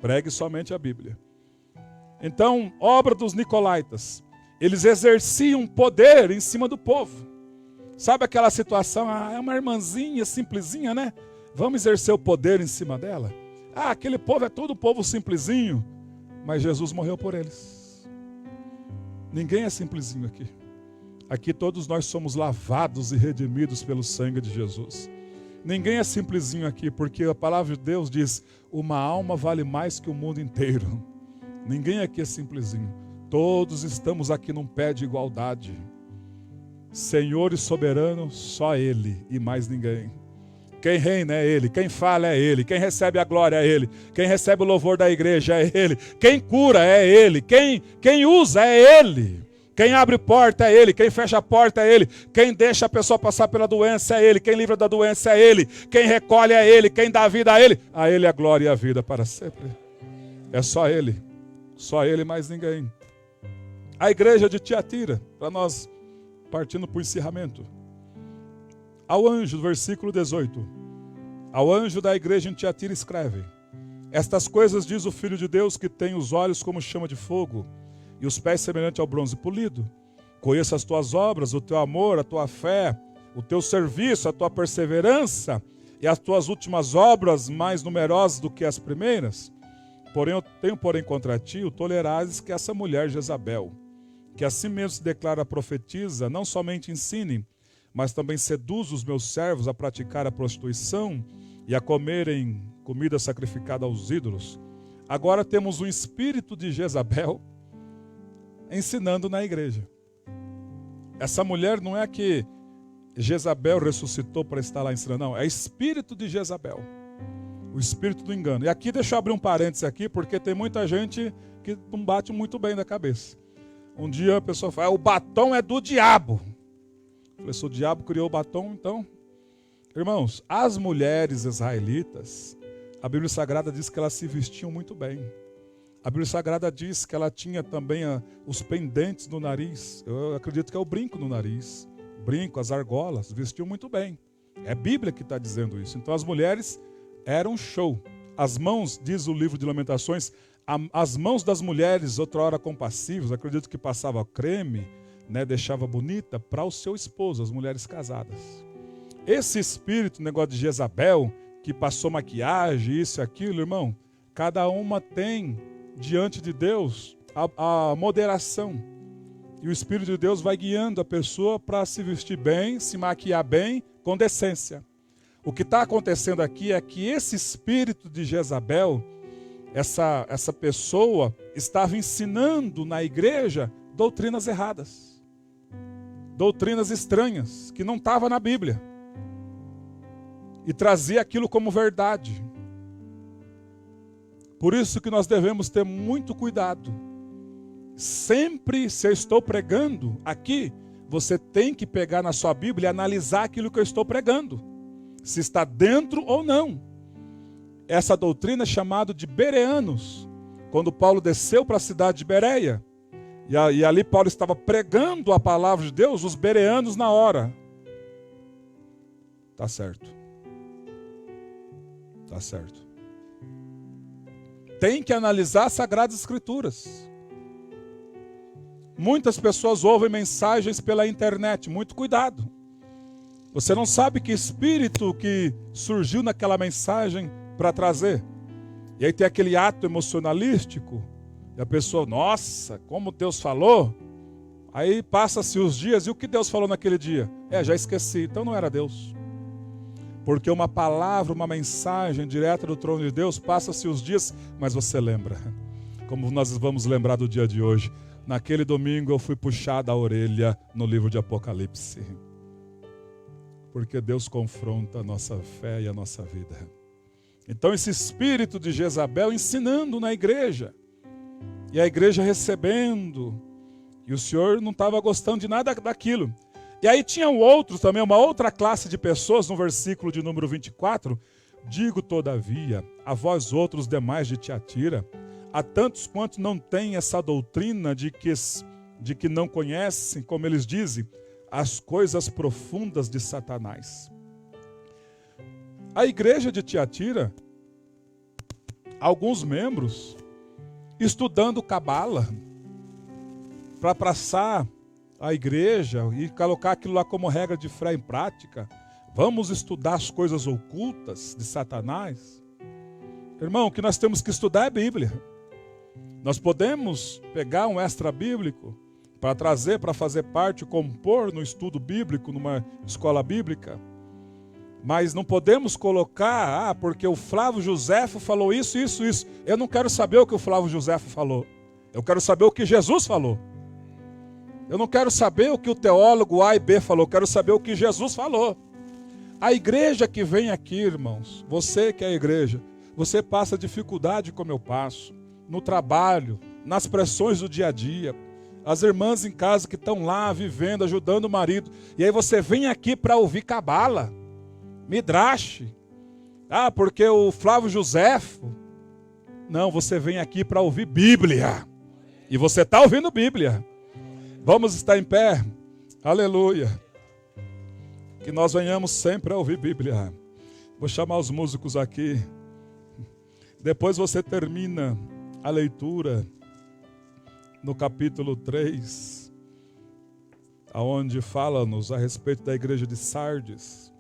Pregue somente a Bíblia. Então, obra dos Nicolaítas. Eles exerciam poder em cima do povo. Sabe aquela situação, é uma irmãzinha simplesinha, né? Vamos exercer o poder em cima dela? Aquele povo é todo povo simplesinho, mas Jesus morreu por eles. Ninguém é simplesinho aqui. Aqui todos nós somos lavados e redimidos pelo sangue de Jesus. Ninguém é simplesinho aqui, porque a palavra de Deus diz, uma alma vale mais que o mundo inteiro. Ninguém aqui é simplesinho. Todos estamos aqui num pé de igualdade. Senhor e soberano, só Ele e mais ninguém. Quem reina é Ele, quem fala é Ele, quem recebe a glória é Ele, quem recebe o louvor da igreja é Ele, quem cura é Ele, quem usa é Ele, quem abre porta é Ele, quem fecha a porta é Ele, quem deixa a pessoa passar pela doença é Ele, quem livra da doença é Ele, quem recolhe é Ele, quem dá vida a Ele a glória e a vida para sempre. É só Ele e mais ninguém. A igreja de Tiatira, para nós partindo para o encerramento. Ao anjo, versículo 18. Ao anjo da igreja em Tiatira escreve: estas coisas diz o Filho de Deus, que tem os olhos como chama de fogo e os pés semelhantes ao bronze polido. Conheço as tuas obras, o teu amor, a tua fé, o teu serviço, a tua perseverança e as tuas últimas obras mais numerosas do que as primeiras. Porém, eu tenho contra ti o tolerares que essa mulher Jezabel, que assim mesmo se declara profetiza, não somente ensine, mas também seduz os meus servos a praticar a prostituição e a comerem comida sacrificada aos ídolos. Agora temos um espírito de Jezabel ensinando na igreja. Essa mulher não é que Jezabel ressuscitou para estar lá ensinando, não. É espírito de Jezabel. O espírito do engano. E aqui deixa eu abrir um parênteses aqui, porque tem muita gente que não bate muito bem da cabeça. Um dia a pessoa fala, o batom é do diabo. Eu falei, se o diabo criou o batom, então... Irmãos, as mulheres israelitas, a Bíblia Sagrada diz que elas se vestiam muito bem. A Bíblia Sagrada diz que ela tinha também os pendentes no nariz. Eu acredito que é o brinco no nariz. Brinco, as argolas, vestiam muito bem. É a Bíblia que está dizendo isso. Então as mulheres eram show. As mãos, diz o livro de Lamentações, as mãos das mulheres, outra hora compassivas, acredito que passava creme, né, deixava bonita para o seu esposo, as mulheres casadas. Esse espírito, negócio de Jezabel, que passou maquiagem, isso e aquilo, irmão, cada uma tem diante de Deus a moderação. E o Espírito de Deus vai guiando a pessoa para se vestir bem, se maquiar bem, com decência. O que está acontecendo aqui é que esse espírito de Jezabel, essa pessoa estava ensinando na igreja doutrinas erradas. Doutrinas estranhas, que não estavam na Bíblia. E trazia aquilo como verdade. Por isso que nós devemos ter muito cuidado. Sempre, se eu estou pregando aqui, você tem que pegar na sua Bíblia e analisar aquilo que eu estou pregando. Se está dentro ou não. Essa doutrina é chamada de bereanos. Quando Paulo desceu para a cidade de Bereia, e ali Paulo estava pregando a palavra de Deus, os bereanos na hora. Tá certo. Tá certo. Tem que analisar as Sagradas Escrituras. Muitas pessoas ouvem mensagens pela internet. Muito cuidado. Você não sabe que espírito que surgiu naquela mensagem para trazer. E aí tem aquele ato emocionalístico. E a pessoa, nossa, como Deus falou. Aí passa-se os dias. E o que Deus falou naquele dia? Já esqueci. Então não era Deus. Porque uma palavra, uma mensagem direta do trono de Deus, passa-se os dias, mas você lembra. Como nós vamos lembrar do dia de hoje. Naquele domingo eu fui puxado a orelha no livro de Apocalipse. Porque Deus confronta a nossa fé e a nossa vida. Então esse espírito de Jezabel ensinando na igreja. E a igreja recebendo. E o Senhor não estava gostando de nada daquilo. E aí tinham outros também, uma outra classe de pessoas, no versículo de número 24. Digo todavia, a vós outros demais de Tiatira, a tantos quantos não têm essa doutrina de que não conhecem, como eles dizem, as coisas profundas de Satanás. A igreja de Tiatira, alguns membros, estudando Cabala, para passar a igreja e colocar aquilo lá como regra de fé em prática. Vamos estudar as coisas ocultas de Satanás. Irmão, o que nós temos que estudar é a Bíblia. Nós podemos pegar um extra bíblico para trazer, para fazer parte, compor no estudo bíblico, numa escola bíblica. Mas não podemos colocar, porque o Flávio Josefo falou isso, isso, isso. Eu não quero saber o que o Flávio Josefo falou. Eu quero saber o que Jesus falou. Eu não quero saber o que o teólogo A e B falou, eu quero saber o que Jesus falou. A igreja que vem aqui, irmãos, você que é a igreja, você passa dificuldade como eu passo, no trabalho, nas pressões do dia a dia, as irmãs em casa que estão lá vivendo, ajudando o marido, e aí você vem aqui para ouvir Cabala, Midrash, porque o Flávio Josefo, não, você vem aqui para ouvir Bíblia, e você está ouvindo Bíblia. Vamos estar em pé, aleluia, que nós venhamos sempre a ouvir Bíblia. Vou chamar os músicos aqui, depois você termina a leitura no capítulo 3, onde fala-nos a respeito da igreja de Sardes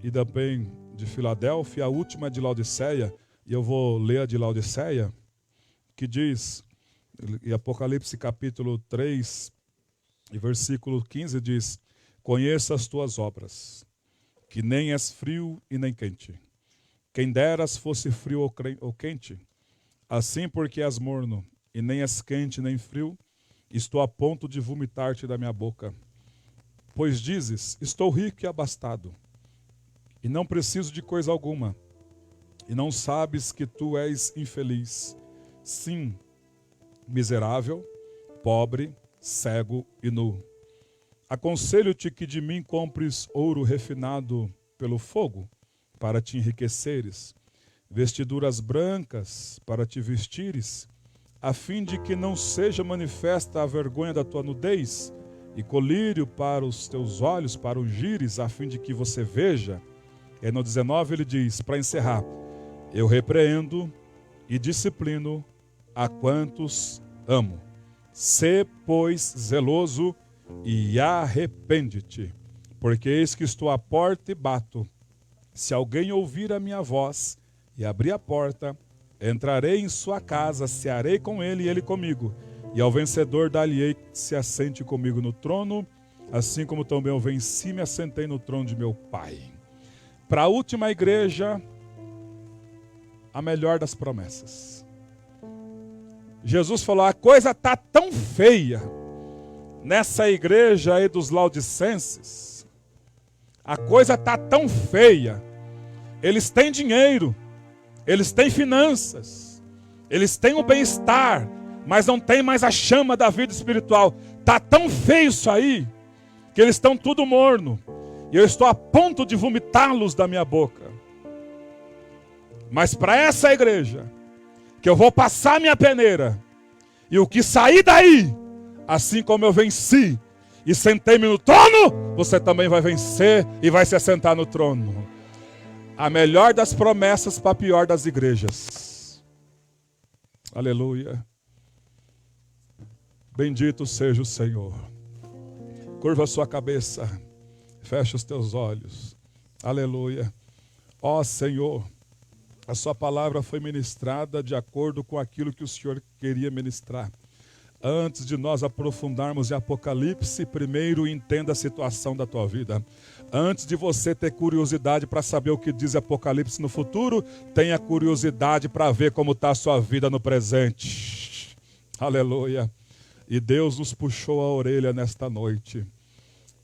e também de Filadélfia, a última de Laodiceia, e eu vou ler a de Laodiceia, que diz, em Apocalipse capítulo 3, e versículo 15 diz, conheça as tuas obras, que nem és frio e nem quente. Quem deras fosse frio ou quente, assim porque és morno, e nem és quente nem frio, estou a ponto de vomitar-te da minha boca. Pois dizes, estou rico e abastado, e não preciso de coisa alguma, e não sabes que tu és infeliz, sim, miserável, pobre, cego e nu. Aconselho-te que de mim compres ouro refinado pelo fogo, para te enriqueceres, vestiduras brancas para te vestires, a fim de que não seja manifesta a vergonha da tua nudez, e colírio para os teus olhos, para ungires, a fim de que você veja. E no 19 ele diz, para encerrar, eu repreendo e disciplino a quantos amo. Sê, pois, zeloso e arrepende-te, porque eis que estou à porta e bato. Se alguém ouvir a minha voz e abrir a porta, entrarei em sua casa, cearei com ele e ele comigo. E ao vencedor dar-lhe-ei que se assente comigo no trono, assim como também eu venci e me assentei no trono de meu Pai. Para a última igreja, a melhor das promessas. Jesus falou, a coisa está tão feia nessa igreja aí dos Laodicenses. A coisa está tão feia. Eles têm dinheiro, eles têm finanças, eles têm o bem-estar, mas não tem mais a chama da vida espiritual. Está tão feio isso aí, que eles estão tudo morno. E eu estou a ponto de vomitá-los da minha boca. Mas para essa igreja, que eu vou passar minha peneira, e o que sair daí, assim como eu venci e sentei-me no trono, você também vai vencer e vai se assentar no trono. A melhor das promessas para a pior das igrejas. Aleluia. Bendito seja o Senhor. Curva a sua cabeça. Fecha os teus olhos. Aleluia. Ó Senhor, a sua palavra foi ministrada de acordo com aquilo que o Senhor queria ministrar. Antes de nós aprofundarmos em Apocalipse, primeiro entenda a situação da tua vida. Antes de você ter curiosidade para saber o que diz Apocalipse no futuro, tenha curiosidade para ver como está a sua vida no presente. Aleluia. E Deus nos puxou a orelha nesta noite.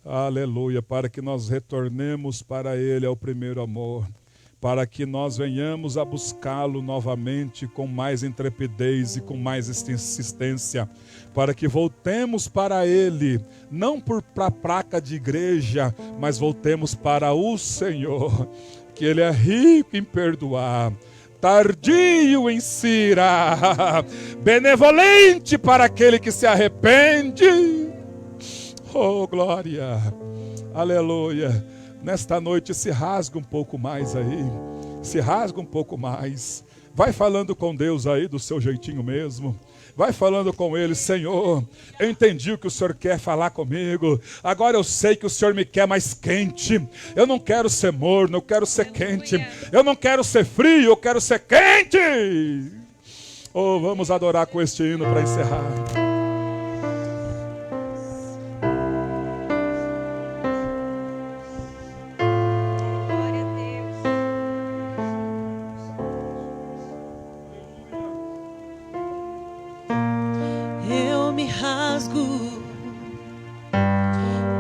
Aleluia. Para que nós retornemos para Ele, ao primeiro amor. Para que nós venhamos a buscá-lo novamente com mais intrepidez e com mais insistência, para que voltemos para Ele, não para a placa de igreja, mas voltemos para o Senhor, que Ele é rico em perdoar, tardio em se irar, benevolente para aquele que se arrepende. Oh, glória, aleluia. Nesta noite se rasga um pouco mais aí, se rasga um pouco mais. Vai falando com Deus aí do seu jeitinho mesmo. Vai falando com Ele: Senhor, eu entendi o que o Senhor quer falar comigo. Agora eu sei que o Senhor me quer mais quente. Eu não quero ser morno, eu quero ser quente. Eu não quero ser frio, eu quero ser quente. Oh, vamos adorar com este hino para encerrar.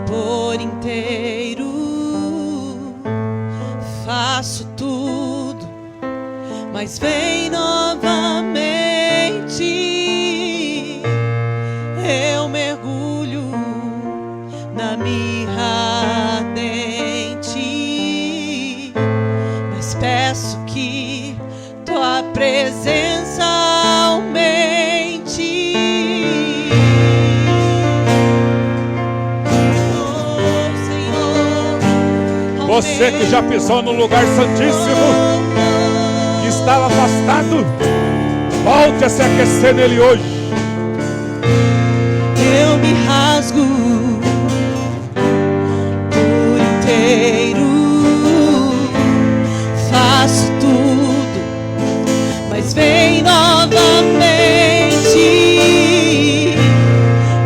Por inteiro faço tudo, mas vem novamente. Eu mergulho na mirra ardente, mas peço que tua presença aumente. Você que já pisou no lugar santíssimo, que estava afastado, volte a se aquecer nele hoje. Eu me rasgo por inteiro, faço tudo, mas vem novamente.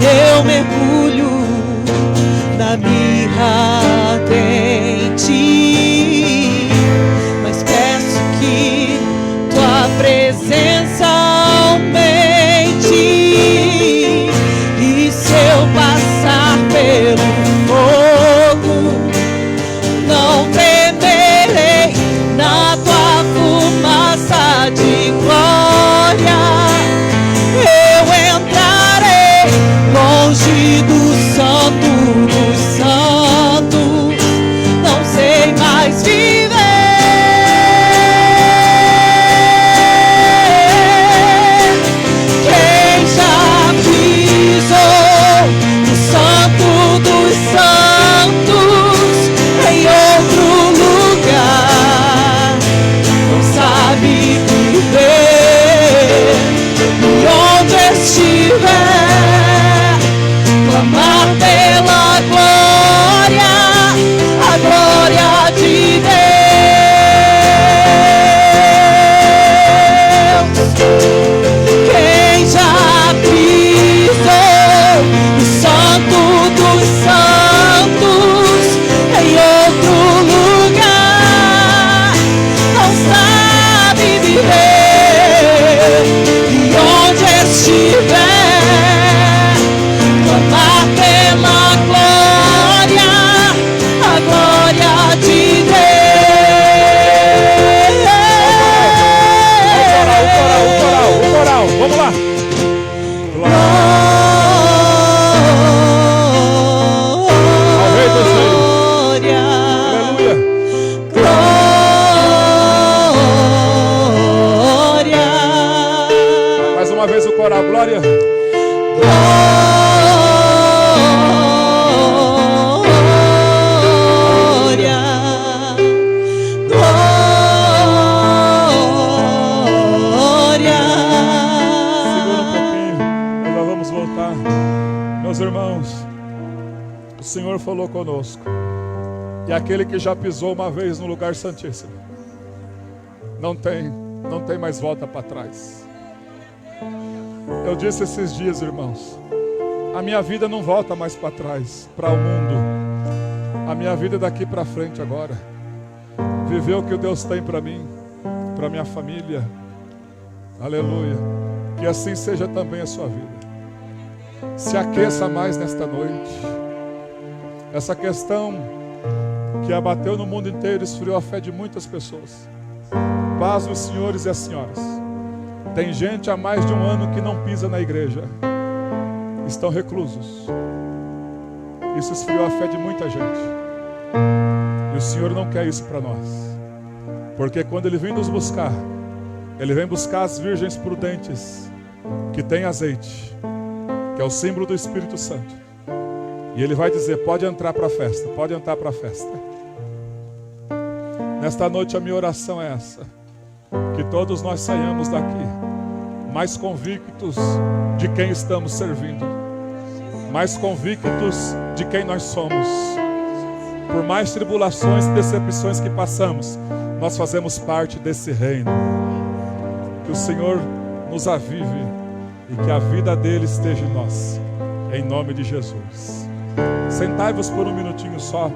Eu mergulho na mirra ardente, mas peço que tua presença aumente. E se eu passar pelo fogo, não temerei. Na tua fumaça de glória eu entrarei, longe do santo dos santos. Não sei mais viver. Quem já pisou no santo dos santos em outro lugar não sabe viver. E onde estiver, voltar. Meus irmãos, o Senhor falou conosco. E aquele que já pisou uma vez no lugar santíssimo, não tem mais volta para trás. Eu disse esses dias, irmãos, a minha vida não volta mais para trás, para o mundo. A minha vida é daqui para frente agora. Viver o que Deus tem para mim, para minha família. Aleluia. Que assim seja também a sua vida. Se aqueça mais nesta noite. Essa questão que abateu no mundo inteiro esfriou a fé de muitas pessoas. Paz os senhores e as senhoras. Tem gente há mais de um ano que não pisa na igreja. Estão reclusos. Isso esfriou a fé de muita gente. E o Senhor não quer isso para nós. Porque quando Ele vem nos buscar, Ele vem buscar as virgens prudentes, que têm azeite, que é o símbolo do Espírito Santo. E Ele vai dizer, pode entrar para a festa, pode entrar para a festa. Nesta noite a minha oração é essa. Que todos nós saiamos daqui mais convictos de quem estamos servindo, mais convictos de quem nós somos. Por mais tribulações e decepções que passamos, nós fazemos parte desse reino. Que o Senhor nos avive e que a vida dele esteja em nós, em nome de Jesus. Sentai-vos por um minutinho só.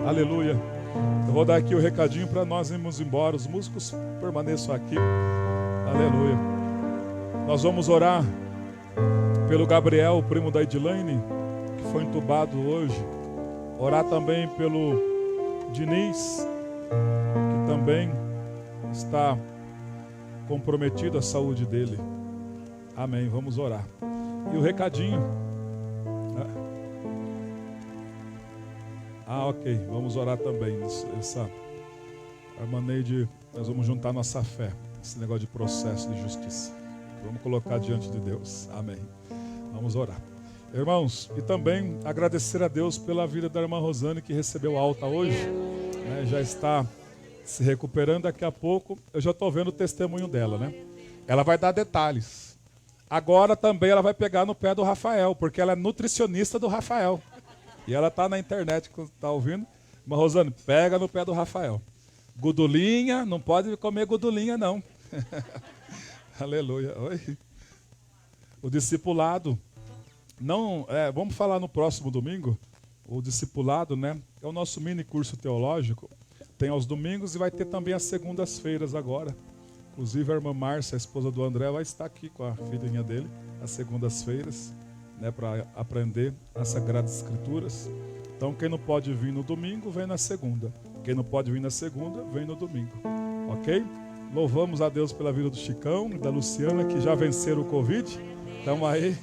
Aleluia. Eu vou dar aqui o recadinho para nós irmos embora. Os músicos permaneçam aqui. Aleluia. Nós vamos orar pelo Gabriel, o primo da Edilane, que foi entubado hoje. Orar também pelo Diniz, que também está comprometido a saúde dele. Amém. Vamos orar. E o recadinho. Ok. Vamos orar também. Essa Armaneide, nós vamos juntar nossa fé. Esse negócio de processo de justiça. Vamos colocar diante de Deus. Amém. Vamos orar. Irmãos, e também agradecer a Deus pela vida da irmã Rosane, que recebeu alta hoje, né, já está se recuperando. Daqui a pouco eu já estou vendo o testemunho dela, né? Ela vai dar detalhes. Agora também ela vai pegar no pé do Rafael, porque ela é nutricionista do Rafael. E ela está na internet, está ouvindo. Irmã Rosane, pega no pé do Rafael. Gudulinha, não pode comer gudulinha não. Aleluia. Oi. O discipulado. Não, vamos falar no próximo domingo. O discipulado, né? É o nosso mini curso teológico. Tem aos domingos e vai ter também as segundas-feiras agora. Inclusive a irmã Márcia, a esposa do André, vai estar aqui com a filhinha dele às segundas-feiras, né, para aprender as Sagradas Escrituras. Então quem não pode vir no domingo, vem na segunda. Quem não pode vir na segunda, vem no domingo. Ok? Louvamos a Deus pela vida do Chicão e da Luciana, que já venceram o Covid. Então aí,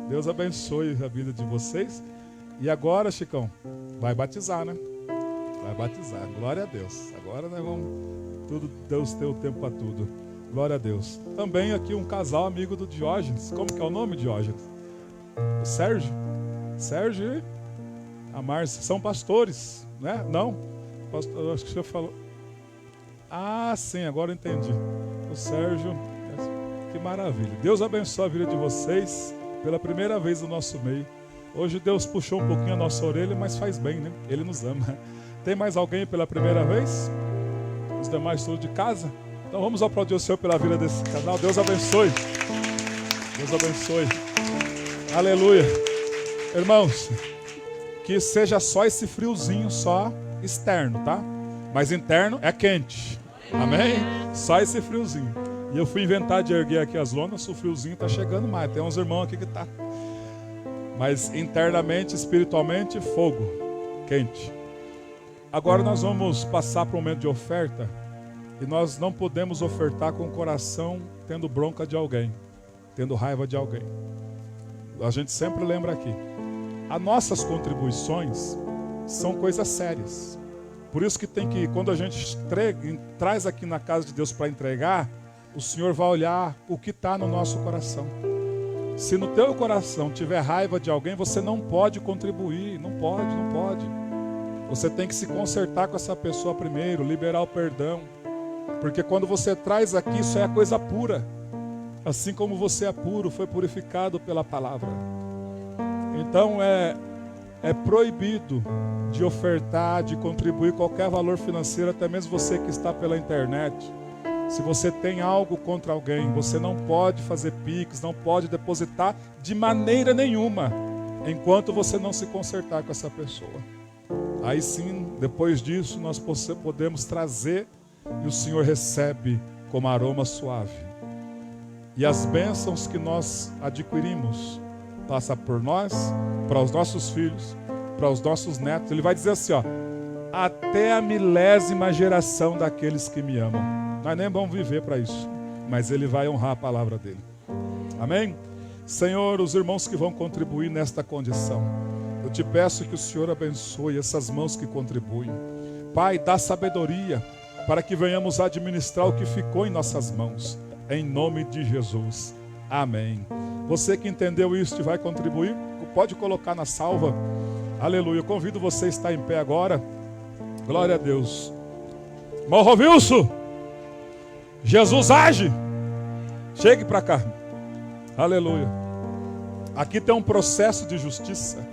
Deus abençoe a vida de vocês. E agora, Chicão, vai batizar, né? Vai batizar. Glória a Deus. Agora nós vamos... Tudo, Deus tem o tempo para tudo. Glória a Deus. Também aqui um casal amigo do Diógenes. Como que é o nome, Diógenes? O Sérgio. Sérgio e a Márcia. São pastores, né? Não? Pastor, acho que você falou. Ah, sim, agora eu entendi. O Sérgio. Que maravilha. Deus abençoe a vida de vocês pela primeira vez no nosso meio. Hoje Deus puxou um pouquinho a nossa orelha, mas faz bem, né? Ele nos ama. Tem mais alguém pela primeira vez? Os demais todos de casa? Então vamos aplaudir o Senhor pela vida desse canal. Deus abençoe. Deus abençoe. Aleluia. Irmãos, que seja só esse friozinho, só externo, tá? Mas interno é quente. Amém? Só esse friozinho. E eu fui inventar de erguer aqui as lonas, o friozinho está chegando mais. Tem uns irmãos aqui que tá. Mas internamente, espiritualmente, fogo, quente. Agora nós vamos passar para um momento de oferta. E nós não podemos ofertar com o coração tendo bronca de alguém, tendo raiva de alguém. A gente sempre lembra aqui. As nossas contribuições são coisas sérias. Por isso que tem que, quando a gente traz aqui na casa de Deus para entregar, o Senhor vai olhar o que está no nosso coração. Se no teu coração tiver raiva de alguém, você não pode contribuir. Não pode. Você tem que se consertar com essa pessoa primeiro, liberar o perdão. Porque quando você traz aqui, isso é coisa pura. Assim como você é puro, foi purificado pela palavra. Então é proibido de ofertar, de contribuir qualquer valor financeiro, até mesmo você que está pela internet. Se você tem algo contra alguém, você não pode fazer pix, não pode depositar de maneira nenhuma, enquanto você não se consertar com essa pessoa. Aí sim, depois disso, nós podemos trazer e o Senhor recebe como aroma suave. E as bênçãos que nós adquirimos passa por nós, para os nossos filhos, para os nossos netos. Ele vai dizer assim, ó, até a 1000ª geração daqueles que me amam. Nós nem vamos viver para isso, mas Ele vai honrar a palavra dele. Amém? Senhor, os irmãos que vão contribuir nesta condição, eu te peço que o Senhor abençoe essas mãos que contribuem. Pai, dá sabedoria para que venhamos administrar o que ficou em nossas mãos. Em nome de Jesus. Amém. Você que entendeu isso e vai contribuir, pode colocar na salva. Aleluia. Eu convido você a estar em pé agora. Glória a Deus. Morro Wilson. Jesus age. Chegue para cá. Aleluia. Aqui tem um processo de justiça.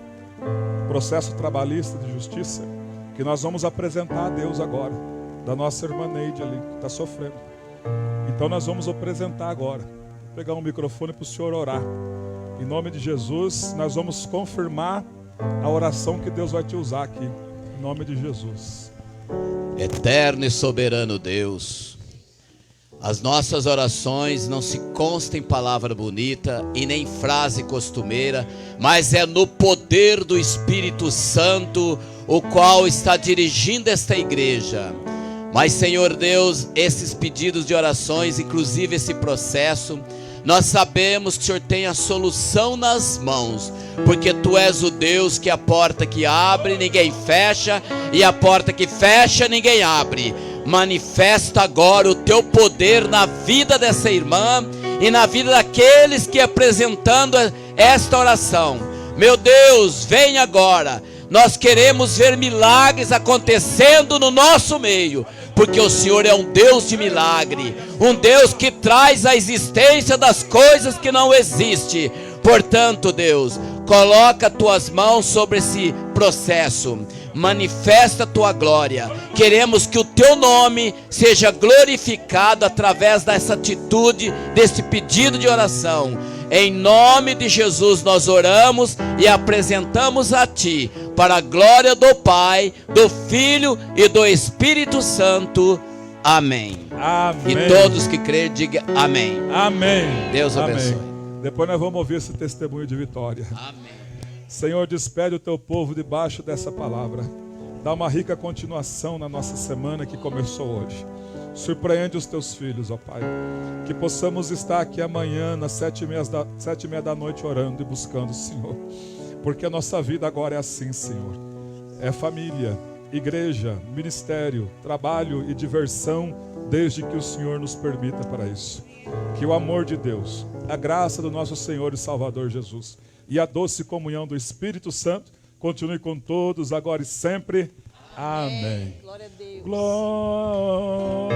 Processo trabalhista de justiça. Que nós vamos apresentar a Deus agora. Da nossa irmã Neide ali, que está sofrendo. Então nós vamos apresentar agora. Vou pegar um microfone para o senhor orar. Em nome de Jesus, nós vamos confirmar a oração que Deus vai te usar aqui. Em nome de Jesus. Eterno e soberano Deus, as nossas orações não se constam em palavra bonita e nem frase costumeira, mas é no poder do Espírito Santo, o qual está dirigindo esta igreja. Mas, Senhor Deus, esses pedidos de orações, inclusive esse processo, nós sabemos que o Senhor tem a solução nas mãos, porque Tu és o Deus que a porta que abre, ninguém fecha, e a porta que fecha, ninguém abre. Manifesta agora o Teu poder na vida dessa irmã e na vida daqueles que apresentando esta oração. Meu Deus, vem agora. Nós queremos ver milagres acontecendo no nosso meio, porque o Senhor é um Deus de milagre, um Deus que traz a existência das coisas que não existem. Portanto, Deus, coloca Tuas mãos sobre esse processo, manifesta a Tua glória. Queremos que o Teu nome seja glorificado através dessa atitude, desse pedido de oração. Em nome de Jesus nós oramos e apresentamos a Ti, para a glória do Pai, do Filho e do Espírito Santo. Amém. Amém. E todos que crerem, digam amém. Amém. Deus abençoe. Amém. Depois nós vamos ouvir esse testemunho de vitória. Amém. Senhor, despede o Teu povo debaixo dessa palavra. Dá uma rica continuação na nossa semana que começou hoje. Surpreende os Teus filhos, ó Pai. Que possamos estar aqui amanhã, às 7h30 da noite, orando e buscando o Senhor. Porque a nossa vida agora é assim, Senhor. É família, igreja, ministério, trabalho e diversão, desde que o Senhor nos permita para isso. Que o amor de Deus, a graça do nosso Senhor e Salvador Jesus e a doce comunhão do Espírito Santo continue com todos, agora e sempre. Amém. Glória a Deus. Glória.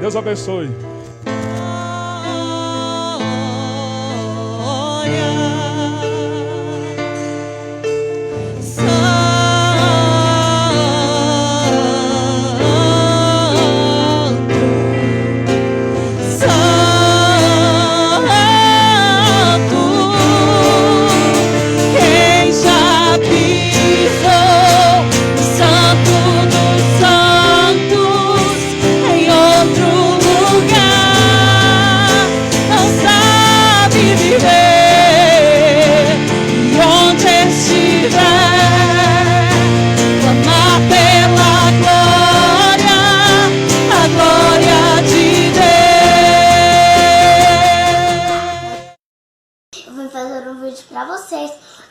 Deus abençoe.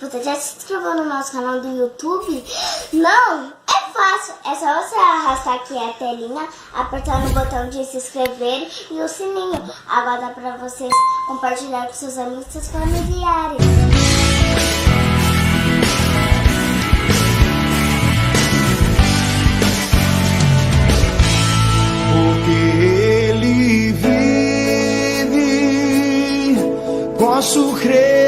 Você já se inscreveu no nosso canal do YouTube? Não? É fácil. É só você arrastar aqui a telinha, apertar no botão de se inscrever e o sininho. Agora dá pra vocês compartilhar com seus amigos e seus familiares. O que posso crer.